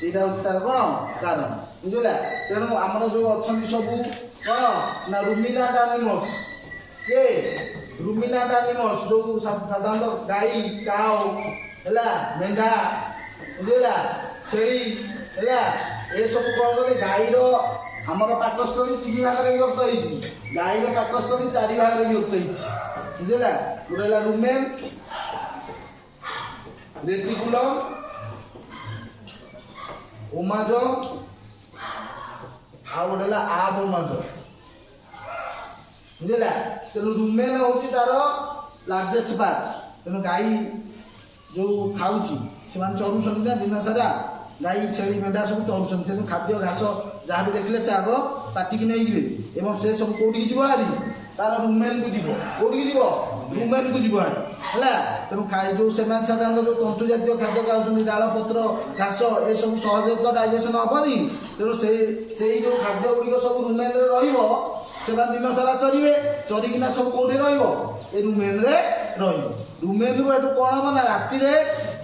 ଏଇଟା ହେଉଛି ତାର କ'ଣ କାରଣ? ବୁଝିଲା? ତେଣୁ ଆମର ଯେଉଁ ଅଛନ୍ତି ସବୁ କ'ଣ ନା ରୁମିନାଣ୍ଟ ଆନିମଲ୍ସ। କିଏ? ରୁମିନାଣ୍ଟ ଆନିମଲ୍ସ ଯେଉଁ ସାଧାରଣତଃ ଗାଈ, କାଓ, ହେଲା, ମେଣ୍ଢା, ବୁଝିଲା, ଛେଳି, ହେଲା, ଏସବୁ କ'ଣ କଲେ? ଗାଈର ଆମର ପାକସ୍ଥଳୀ 3 ଭାଗରେ ବିଭକ୍ତ ହେଇଛି। ଗାଈର ପାକସ୍ଥଳୀ 4 ଭାଗରେ ବିଭକ୍ତ ହେଇଛି। ବୁଝିଲା? ଗୋଟେ ହେଲା ରୁମେନ୍, ରେଟିକୁଲମ୍, ଓମାଜ, ଆଉ ଗୋଟେ ହେଲା ଆବୋମାଜ। ବୁଝିଲା? ତେଣୁ ରୁମେନ୍ ହେଉଛି ତାର ଲାର୍ଜେଷ୍ଟ ପାର୍ଟ। ତେଣୁ ଗାଈ ଯେଉଁ ଖାଉଛି ସେମାନେ ଚରୁଛନ୍ତି ନା ଦିନ ସାରା। ଗାଈ, ଛେଳି, ମେଣ୍ଢା ସବୁ ଚରୁଛନ୍ତି। ତେଣୁ ଖାଦ୍ୟ ଘାସ ଯାହା ବି ଦେଖିଲେ ସେ ଆଗ ପାଟିକି ନେଇଯିବେ ଏବଂ ସେ ସବୁ କୋଉଠିକି ଯିବ? ହାରି ତାର ରୁମେନ୍କୁ ଯିବ। କୋଉଠିକି ଯିବ? ରୁମେନ୍କୁ ଯିବ ହାରି। ହେଲା, ତେଣୁ ଯେଉଁ ସେମାନେ ସାଧାରଣତଃ ଯେଉଁ ତନ୍ତୁ ଜାତୀୟ ଖାଦ୍ୟ ଖାଉଛନ୍ତି, ଡାଳ, ପତ୍ର, ଘାସ, ଏସବୁ ସହଜରେ ତ ଡାଇଜେସନ ହେବନି। ତେଣୁ ସେଇ ଯେଉଁ ଖାଦ୍ୟ ଗୁଡ଼ିକ ସବୁ ରୁମେନ୍ରେ ରହିବ। ସେମାନେ ଦିନ ସାରା ଚରିବେ, ଚରିକିନା ସବୁ କୋଉଠି ରହିବ? ଏ ରୁମେନ୍ରେ ରହିବ। ରୁମେନ୍ରୁ ଏଠୁ କ'ଣ ହବ ନା ରାତିରେ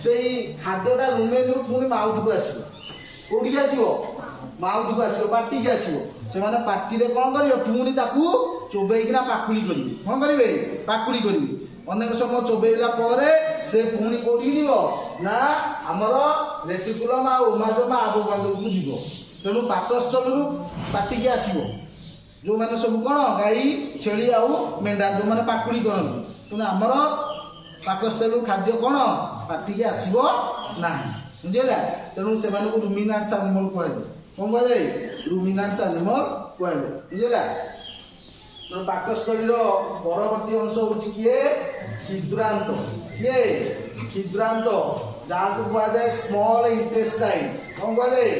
ସେଇ ଖାଦ୍ୟଟା ରୁମେନ୍ରୁ ପୁଣି ମାଉଥକୁ ଆସିବ। କୋଉଠିକି ଆସିବ? ମାଉଥକୁ ଆସିବ, ପାଟିକି ଆସିବ। ସେମାନେ ପାଟିରେ କ'ଣ କରିବେ? ପୁଣି ତାକୁ ଚୋବେଇକିନା ପାକୁଳି କରିବେ। କ'ଣ କରିବେ? ପାକୁଳି କରିବେ। ଅନେକ ସମୟ ଚୋବେଇଲା ପରେ ସେ ପୁଣି କୋଉଠିକି ଯିବ? ନା ଆମର ରେଟିକୁଲମ୍ ଆଉ ଓମାଜମ ଆବୋମାଜମକୁ ଯିବ। ତେଣୁ ପାକସ୍ଥଳୀରୁ ପାଟିକି ଆସିବ ଯେଉଁମାନେ ସବୁ କ'ଣ ଗାଈ, ଛେଳି ଆଉ ମେଣ୍ଢା ଯେଉଁମାନେ ପାକୁଳି କରନ୍ତି। ତେଣୁ ଆମର ପାକସ୍ଥଳୀରୁ ଖାଦ୍ୟ କ'ଣ ପାଟିକି ଆସିବ ନାହିଁ। ବୁଝିଲା? ତେଣୁ ସେମାନଙ୍କୁ ରୁମିନାଣ୍ଟସ୍ ଆନିମଲ୍ କୁହାଯାଏ। କ'ଣ କୁହାଯାଏ? ରୁମିନାଣ୍ଟସ୍ ଆନିମଲ୍ କୁହାଯାଏ। ବୁଝିଲା? ତେଣୁ ପାକସ୍ଥଳୀର ପରବର୍ତ୍ତୀ ଅଂଶ ହେଉଛି କିଏ? କ୍ଷୁଦ୍ରାନ୍ତ। କିଏ? କ୍ଷୁଦ୍ରାନ୍ତ, ଯାହାକୁ କୁହାଯାଏ ସ୍ମଲ୍ ଇଣ୍ଟେଷ୍ଟାଇନ୍। କ'ଣ କୁହାଯାଏ?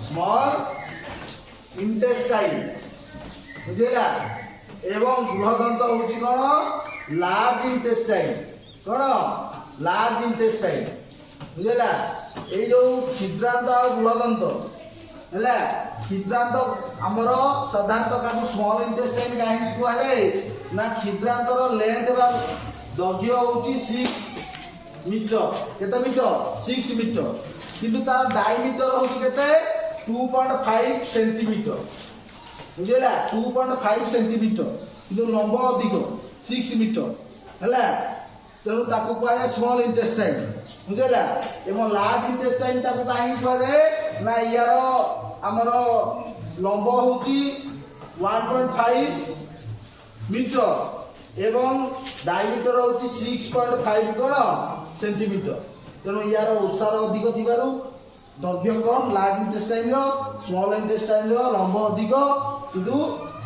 Small intestine. ବୁଝିଲା? ଏବଂ ବୃହଦନ୍ତ ହେଉଛି କ'ଣ? Large intestine. କ'ଣ? Large intestine. ବୁଝିଲା? ଏଇ ଯେଉଁ କ୍ଷୁଦ୍ରାନ୍ତ ଆଉ ବୃହଦନ୍ତ, ହେଲା, କ୍ଷୁଦ୍ରାନ୍ତ ଆମର ସାଧାରଣତଃ କାହାକୁ ସ୍ମଲ୍ ଇଣ୍ଟେଷ୍ଟାଇନ୍ କାହିଁକି କୁହାଯାଏ? ନା କ୍ଷୁଦ୍ରାନ୍ତର ଲେନ୍ଥ ବା ଦୈର୍ଘ୍ୟ ହେଉଛି 6 ମିଟର। କେତେ ମିଟର? 6 ମିଟର। କିନ୍ତୁ ତାର ଡାଇମିଟର ହେଉଛି କେତେ? 2.5 ସେଣ୍ଟିମିଟର। ବୁଝିଲା? 2.5 ସେଣ୍ଟିମିଟର। କିନ୍ତୁ ଲମ୍ବ ଅଧିକ 6 ମିଟର। ହେଲା, ତେଣୁ ତାକୁ କୁହାଯାଏ ସ୍ମଲ୍ ଇଣ୍ଟେଷ୍ଟାଇନ୍। ବୁଝିଲା? ଏବଂ ଲାର୍ଜ ଇଣ୍ଟେଷ୍ଟାଇନ୍ ତାକୁ କାହିଁକି କୁହାଯାଏ? ନା ୟାର ଆମର ଲମ୍ବ ହେଉଛି 1.5 ମିଟର ଏବଂ ଡାଇମିଟର ହେଉଛି 6.5 କ'ଣ ସେଣ୍ଟିମିଟର। ତେଣୁ ୟାର ଓସାର ଅଧିକ ଥିବାରୁ ଦୈର୍ଘ୍ୟ କମ୍ ଲାର୍ଜ ଇଣ୍ଟେଷ୍ଟାଇନ୍ର, ସ୍ମଲ୍ ଇଣ୍ଟେଷ୍ଟାଇନ୍ର ଲମ୍ବ ଅଧିକ କିନ୍ତୁ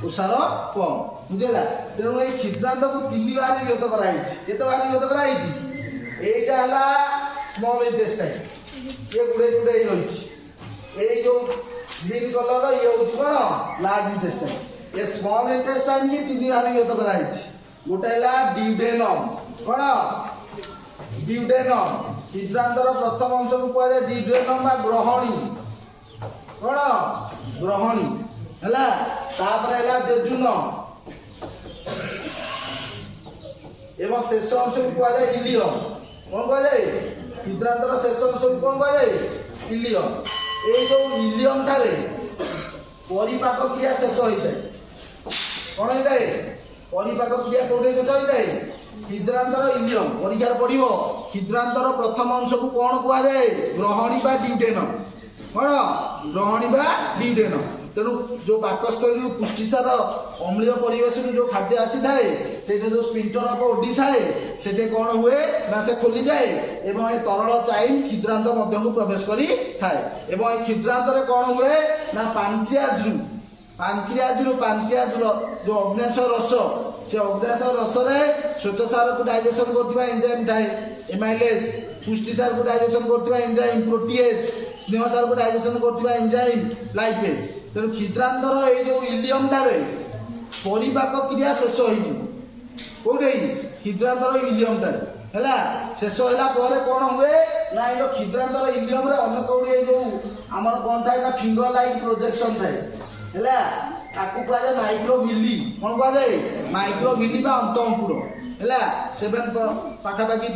ଓସାର କମ୍। ବୁଝିଲା? ତେଣୁ ଏଇ କ୍ଷୁଦ୍ରାନ୍ତକୁ 3 ଭାଗରେ ବିଭକ୍ତ କରାଯାଇଛି। କେତେ ଭାଗରେ ବିଭକ୍ତ କରାଯାଇଛି? এইটা ହେଲା ସ୍ମଲ୍ ଇଣ୍ଟେଷ୍ଟାଇନ୍। ଇଏ ଗୁଡ଼େଇ ରହିଛି। ଏଇ ଯେଉଁ ଗ୍ରୀନ୍ କଲର ଇଏ ହେଉଛି କ'ଣ? Large intestine. ଏ ସ୍ମଲ୍ ଇଣ୍ଟେଷ୍ଟାଇନ୍ କି 3 ଭାଗରେ ବିଭକ୍ତ କରାଯାଇଛି। ଗୋଟେ ହେଲା ଡ୍ୟୁଡେନମ୍। କ'ଣ? ଡ୍ୟୁଡେନମ୍। କ୍ଷୁଦ୍ରାନ୍ତର ପ୍ରଥମ ଅଂଶକୁ କୁହାଯାଏ ଡ୍ୟୁଡେନମ୍ ବା ଗ୍ରହଣୀ। କ'ଣ? ଗ୍ରହଣୀ। ହେଲା, ତାପରେ ହେଲା ଜେଜୁନମ୍ ଏବଂ ଶେଷ ଅଂଶକୁ କୁହାଯାଏ ଇଲିୟମ୍। କ'ଣ କୁହାଯାଏ? କ୍ଷୁଦ୍ରାନ୍ତର ଶେଷ ଅଂଶକୁ କ'ଣ କୁହାଯାଏ? ଇଲିୟମ୍। ଏଇ ଯେଉଁ ଇଲିୟମ୍ ଠାରେ ପରିପାକ କ୍ରିୟା ଶେଷ ହୋଇଥାଏ। କ'ଣ ହେଇଥାଏ? ପରିପାକ କ୍ରିୟା କୋଉଠି ଶେଷ ହେଇଥାଏ? କ୍ଷୁଦ୍ରାନ୍ତର ଇଲିୟମ। ପରୀକ୍ଷାରେ ପଡ଼ିବ କ୍ଷୁଦ୍ରାନ୍ତର ପ୍ରଥମ ଅଂଶକୁ କ'ଣ କୁହାଯାଏ? ଗ୍ରହଣୀ ବା ଡ୍ୟୁଡେନମ। କ'ଣ? ଗ୍ରହଣୀ ବା ଡ୍ୟୁଡେନମ। ତେଣୁ ଯୋଉ ପାକସ୍ଥଳୀରୁ ପୁଷ୍ଟିସାର ଅମ୍ଳୀୟ ପରିବେଶରୁ ଯୋଉ ଖାଦ୍ୟ ଆସିଥାଏ ସେଇଟା ଯୋଉ ସ୍ପିଣ୍ଟର ଅଫ ଓଡି ଥାଏ ସେଠି କ'ଣ ହୁଏ ନା ସେ ଖୋଲିଯାଏ ଏବଂ ଏ ତରଳ ଚାଇନ୍ କ୍ଷୁଦ୍ରାନ୍ତ ମଧ୍ୟକୁ ପ୍ରବେଶ କରିଥାଏ ଏବଂ ଏ କ୍ଷୁଦ୍ରାନ୍ତରେ କ'ଣ ହୁଏ ନା ପାନକ୍ରିଆଜର ଯୋଉ ଅଗ୍ନାଶୟ ରସ, ସେ ଅଗ୍ନାଶୟ ରସରେ ଶ୍ୱେତସାରକୁ ଡାଇଜେସନ କରୁଥିବା ଏଞ୍ଜାଇମ୍ ଥାଏ ଏମାଇଲେଜ, ପୁଷ୍ଟିସାରକୁ ଡାଇଜେସନ କରୁଥିବା ଏଞ୍ଜାଇମ୍ ପ୍ରୋଟିଏଜ, ସ୍ନେହସାରକୁ ଡାଇଜେସନ କରୁଥିବା ଏଞ୍ଜାଇମ୍ ଲାଇପେଜ। ତେଣୁ କ୍ଷୁଦ୍ରାନ୍ତର ଏଇ ଯୋଉ ଇଲିୟମଟାରେ ପରିପାକ କ୍ରିୟା ଶେଷ ହେଇଯିବ। କୋଉଠି? କ୍ଷୁଦ୍ରାନ୍ତର ଇଲିୟମଟାରେ ହେଲା। ଶେଷ ହେଲା ପରେ କ'ଣ ହୁଏ ନା ଏଇ ଯୋଉ କ୍ଷୁଦ୍ରାନ୍ତର ଇଲିୟମରେ ଅନେକ ଗୁଡ଼ିଏ ଯୋଉ ଆମର କ'ଣ ଥାଏ ନା ଫିଙ୍ଗର ଲାଇକ୍ ପ୍ରୋଜେକ୍ସନ ଥାଏ ହେଲା। ତାକୁ କୁହାଯାଏ ମାଇକ୍ରୋଭିଲି। କ'ଣ କୁହାଯାଏ? ମାଇକ୍ରୋଭିଲି ବା ଅନ୍ତ ଅଙ୍କୁର ହେଲା। 7 ପାଖାପାଖି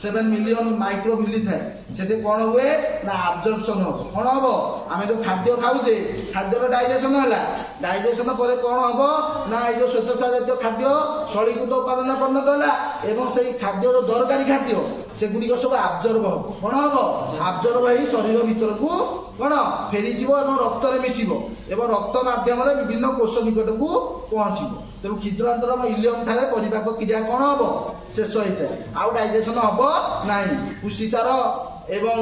7 ମିଲିୟନ ମାଇକ୍ରୋଭିଲି ଥାଏ। ସେଠି କ'ଣ ହୁଏ ନା ଆବଜର୍ପସନ ହବ। କ'ଣ ହବ? ଆମେ ଯୋଉ ଖାଦ୍ୟ ଖାଉଛେ ଖାଦ୍ୟର ଡାଇଜେସନ ହେଲା। ଡାଇଜେସନ ପରେ କ'ଣ ହବ ନା ଏଇ ଯୋଉ ଶ୍ୱେତସାର ଜାତୀୟ ଖାଦ୍ୟ ସଳୀକୃତ ଉପାଦାନରେ ପରିଣତ ହେଲା ଏବଂ ସେଇ ଖାଦ୍ୟ ଯୋଉ ଦରକାରୀ ଖାଦ୍ୟ ସେଗୁଡ଼ିକ ସବୁ ଆବଜର୍ବ ହବ। କ'ଣ ହବ? ଆବଜର୍ବ ହେଇ ଶରୀର ଭିତରକୁ କ'ଣ ଫେରିଯିବ ଏବଂ ରକ୍ତରେ ମିଶିବ ଏବଂ ରକ୍ତ ମାଧ୍ୟମରେ ବିଭିନ୍ନ କୋଷ ନିକଟକୁ ପହଞ୍ଚିବ। ତେଣୁ କ୍ଷୁଦ୍ରାନ୍ତର ଇଲିୟମ ଠାରେ ପରିପାକ କ୍ରିୟା କ'ଣ ହବ? ଶେଷ ହେଇଥାଏ। ଆଉ ଡାଇଜେସନ ହବ ନାହିଁ। ପୁଷ୍ଟିସାର ଏବଂ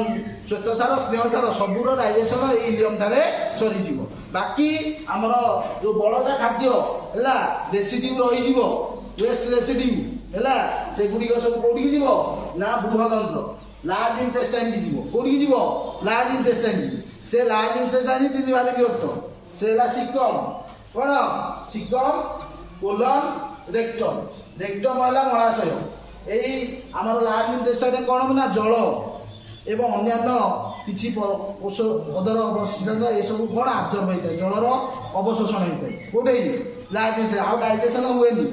ଶ୍ୱେତସାର ସ୍ନେହସାର ସବୁର ଡାଇଜେସନ ଏଇ ଇଲିୟମ ଠାରେ ସରିଯିବ। ବାକି ଆମର ଯୋଉ ବଳକା ଖାଦ୍ୟ ହେଲା ରେସିଡ୍ୟୁ ରହିଯିବ, ୱେଷ୍ଟ ରେସିଡ୍ୟୁ ହେଲା, ସେଗୁଡ଼ିକ ସବୁ କୋଉଠିକି ଯିବ ନା ବୃହଦନ୍ତ୍ର ଲାର୍ଜ ଇଣ୍ଟେଷ୍ଟାଇନ କି ଯିବ। କୋଉଠିକି ଯିବ? Large intestine. ସେ ଲାର୍ଜ ଇଣ୍ଟେଷ୍ଟାଇନ 3 ଭାଗରେ ବିଭକ୍ତ। ସେ ହେଲା ସିକମ। କ'ଣ? ସିକମ, କୋଲନ, ରେକ୍ଟମ। ରେକ୍ଟମ ହେଲା ମଳାଶୟ। ଏଇ ଆମର ଲାର୍ଜ ଇଣ୍ଟେଷ୍ଟାଇନ କ'ଣ ନା ଜଳ ଏବଂ ଅନ୍ୟାନ୍ୟ କିଛି ପଦର ଅବଶିଷ୍ଟାଂଶ ଏସବୁ କ'ଣ ଆବଜର୍ବ ହେଇଥାଏ, ଜଳର ଅବଶୋଷଣ ହେଇଥାଏ। କୋଉଠି? Large intestine. ଆଉ ଡାଇଜେସନ ହୁଏନି।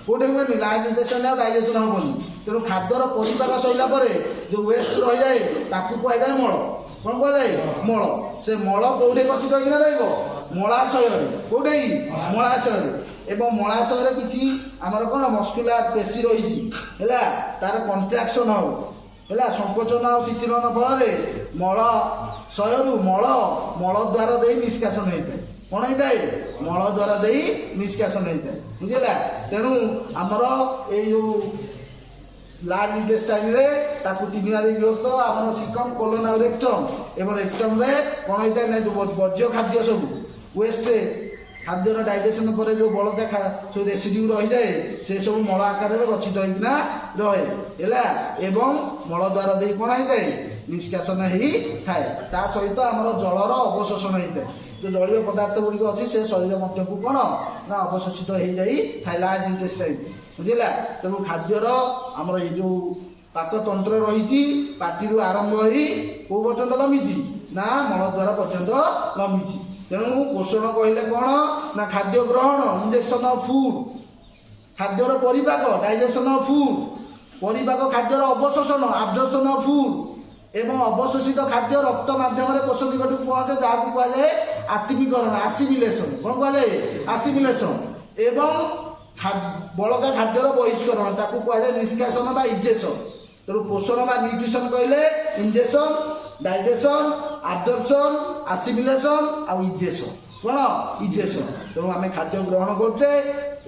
କୋଉଠି ହୁଏନି? ଲାର୍ଜ ଇଣ୍ଟେଷ୍ଟାଇନ ଆଉ ଡାଇଜେସନ ହବନି। ତେଣୁ ଖାଦ୍ୟର ପରିପାକ ସରିଲା ପରେ ଯୋଉ ୱେଷ୍ଟ ରହିଯାଏ ତାକୁ କୁହାଯାଏ ମଳ। କ'ଣ କୁହାଯାଏ? ମଳ। ସେ ମଳ କୋଉଠି ଗଚ୍ଛିତ ହେଇକିନା ରହିବ? ମଳାଶୟରେ। କୋଉଠି? ମଳାଶୟରେ। ଏବଂ ମଳାଶୟରେ କିଛି ଆମର କ'ଣ ମସ୍କୁଲାର ପେଶୀ ରହିଛି ହେଲା, ତାର କଣ୍ଟ୍ରାକ୍ସନ ହବ ହେଲା, ସଂକୋଚନ ଆଉ ଶିଥିଳନ ଫଳରେ ମଳାଶୟରୁ ମଳ ଦ୍ୱାର ଦେଇ ନିଷ୍କାସନ ହେଇଥାଏ। କ'ଣ ହେଇଥାଏ? ମଳ ଦ୍ୱାର ଦେଇ ନିଷ୍କାସନ ହେଇଥାଏ। ବୁଝିଲା? ତେଣୁ ଆମର ଏଇ ଯୋଉ ଲାର୍ଜ ଇଣ୍ଟେଷ୍ଟାଇନରେ ତାକୁ 3 ଭାଗରେ ବିଭକ୍ତ। ଆମର ସିକମ, କୋଲନ ଆଉ ରେକ୍ଟମ। ଏବଂ ରେକ୍ଟମରେ କ'ଣ ହେଇଥାଏ ନା ଯୋଉ ବର୍ଜ୍ୟ ଖାଦ୍ୟ ସବୁ ୱେଷ୍ଟ ଖାଦ୍ୟର ଡାଇଜେସନ ପରେ ଯୋଉ ବଳକା ସବୁ ରେସିଡ୍ୟୁ ରହିଯାଏ ସେ ସବୁ ମଳ ଆକାରରେ ଗଚ୍ଛିତ ହେଇକିନା ରହେ ହେଲା ଏବଂ ମଳ ଦ୍ୱାର ଦେଇ କ'ଣ ହେଇଥାଏ? ନିଷ୍କାସନ ହେଇଥାଏ। ତା ସହିତ ଆମର ଜଳର ଅବଶୋଷଣ ହେଇଥାଏ। ଯୋଉ ଜଳୀୟ ପଦାର୍ଥ ଗୁଡ଼ିକ ଅଛି ସେ ଶରୀର ମଧ୍ୟକୁ କ'ଣ ନା ଅବଶୋଷିତ ହେଇଯାଇଥାଏ ଲାର୍ଜ ଇଣ୍ଟେଷ୍ଟାଇନ। ବୁଝିଲା? ତେଣୁ ଖାଦ୍ୟର ଆମର ଏଇ ଯୋଉ ପାକତନ୍ତ୍ର ରହିଛି ପାଟିରୁ ଆରମ୍ଭ ହେଇ କୋଉ ପର୍ଯ୍ୟନ୍ତ ଲମ୍ବିଛି ନା ମଳ ଦ୍ୱାର ପର୍ଯ୍ୟନ୍ତ ଲମ୍ବିଛି। ତେଣୁ ପୋଷଣ କହିଲେ କ'ଣ ନା ଖାଦ୍ୟ ଗ୍ରହଣ, ଇଞ୍ଜେକ୍ସନ ଅଫ ଫୁଡ, ଖାଦ୍ୟର ପରିପାକ, ଡାଇଜେସନ ଅଫ ଫୁଡ, ପରିପାକ ଖାଦ୍ୟର ଅବଶୋଷଣ, ଆବଜର୍ପସନ ଅଫ ଫୁଡ ଏବଂ ଅବଶୋଷିତ ଖାଦ୍ୟ ରକ୍ତ ମାଧ୍ୟମରେ କୋଷ ନିକଟକୁ ପହଞ୍ଚେ ଯାହାକୁ କୁହାଯାଏ ଆତ୍ମିକରଣ, ଆସିମିଲେସନ। କ'ଣ କୁହାଯାଏ? ଆସିମିଲେସନ। ଏବଂ ବଳକା ଖାଦ୍ୟର ବହିଷ୍କରଣ ତାକୁ କୁହାଯାଏ ନିଷ୍କାସନ ବା ଇଜେସନ। ତେଣୁ ପୋଷଣ ବା ନ୍ୟୁଟ୍ରିସନ କହିଲେ ଇଞ୍ଜେକ୍ସନ, ଡାଇଜେସନ, ଆବଜର୍ପସନ, ଆସିମିଲେସନ ଆଉ ଇଜେସନ। କ'ଣ? ଇଜେସନ। ତେଣୁ ଆମେ ଖାଦ୍ୟ ଗ୍ରହଣ କରୁଛେ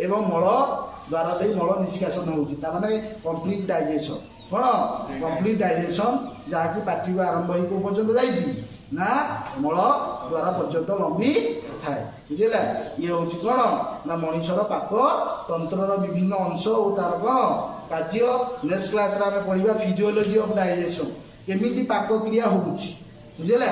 ଏବଂ ମଳ ଦ୍ୱାର ଦେଇ ମଳ ନିଷ୍କାସନ ହେଉଛି। ତାମାନେ କମ୍ପ୍ଲିଟ ଡାଇଜେସନ। କ'ଣ? କମ୍ପ୍ଲିଟ ଡାଇଜେସନ, ଯାହାକି ପାଟିରୁ ଆରମ୍ଭ ହେଇ କୋଉ ପର୍ଯ୍ୟନ୍ତ ଯାଇଛି ନା ମଳ ଦ୍ୱାର ପର୍ଯ୍ୟନ୍ତ ଲମ୍ବି ଥାଏ। ବୁଝିଲା? ଇଏ ହେଉଛି କ'ଣ ନା ମଣିଷର ପାକ ତନ୍ତ୍ରର ବିଭିନ୍ନ ଅଂଶ ଓ ତାର କ'ଣ କାର୍ଯ୍ୟ। ନେକ୍ସଟ କ୍ଲାସରେ ଆମେ ପଢିବା ଫିଜିଓଲୋଜି ଅଫ ଡାଇଜେସନ, କେମିତି ପାକ କ୍ରିୟା ହଉଛି। ବୁଝିଲା?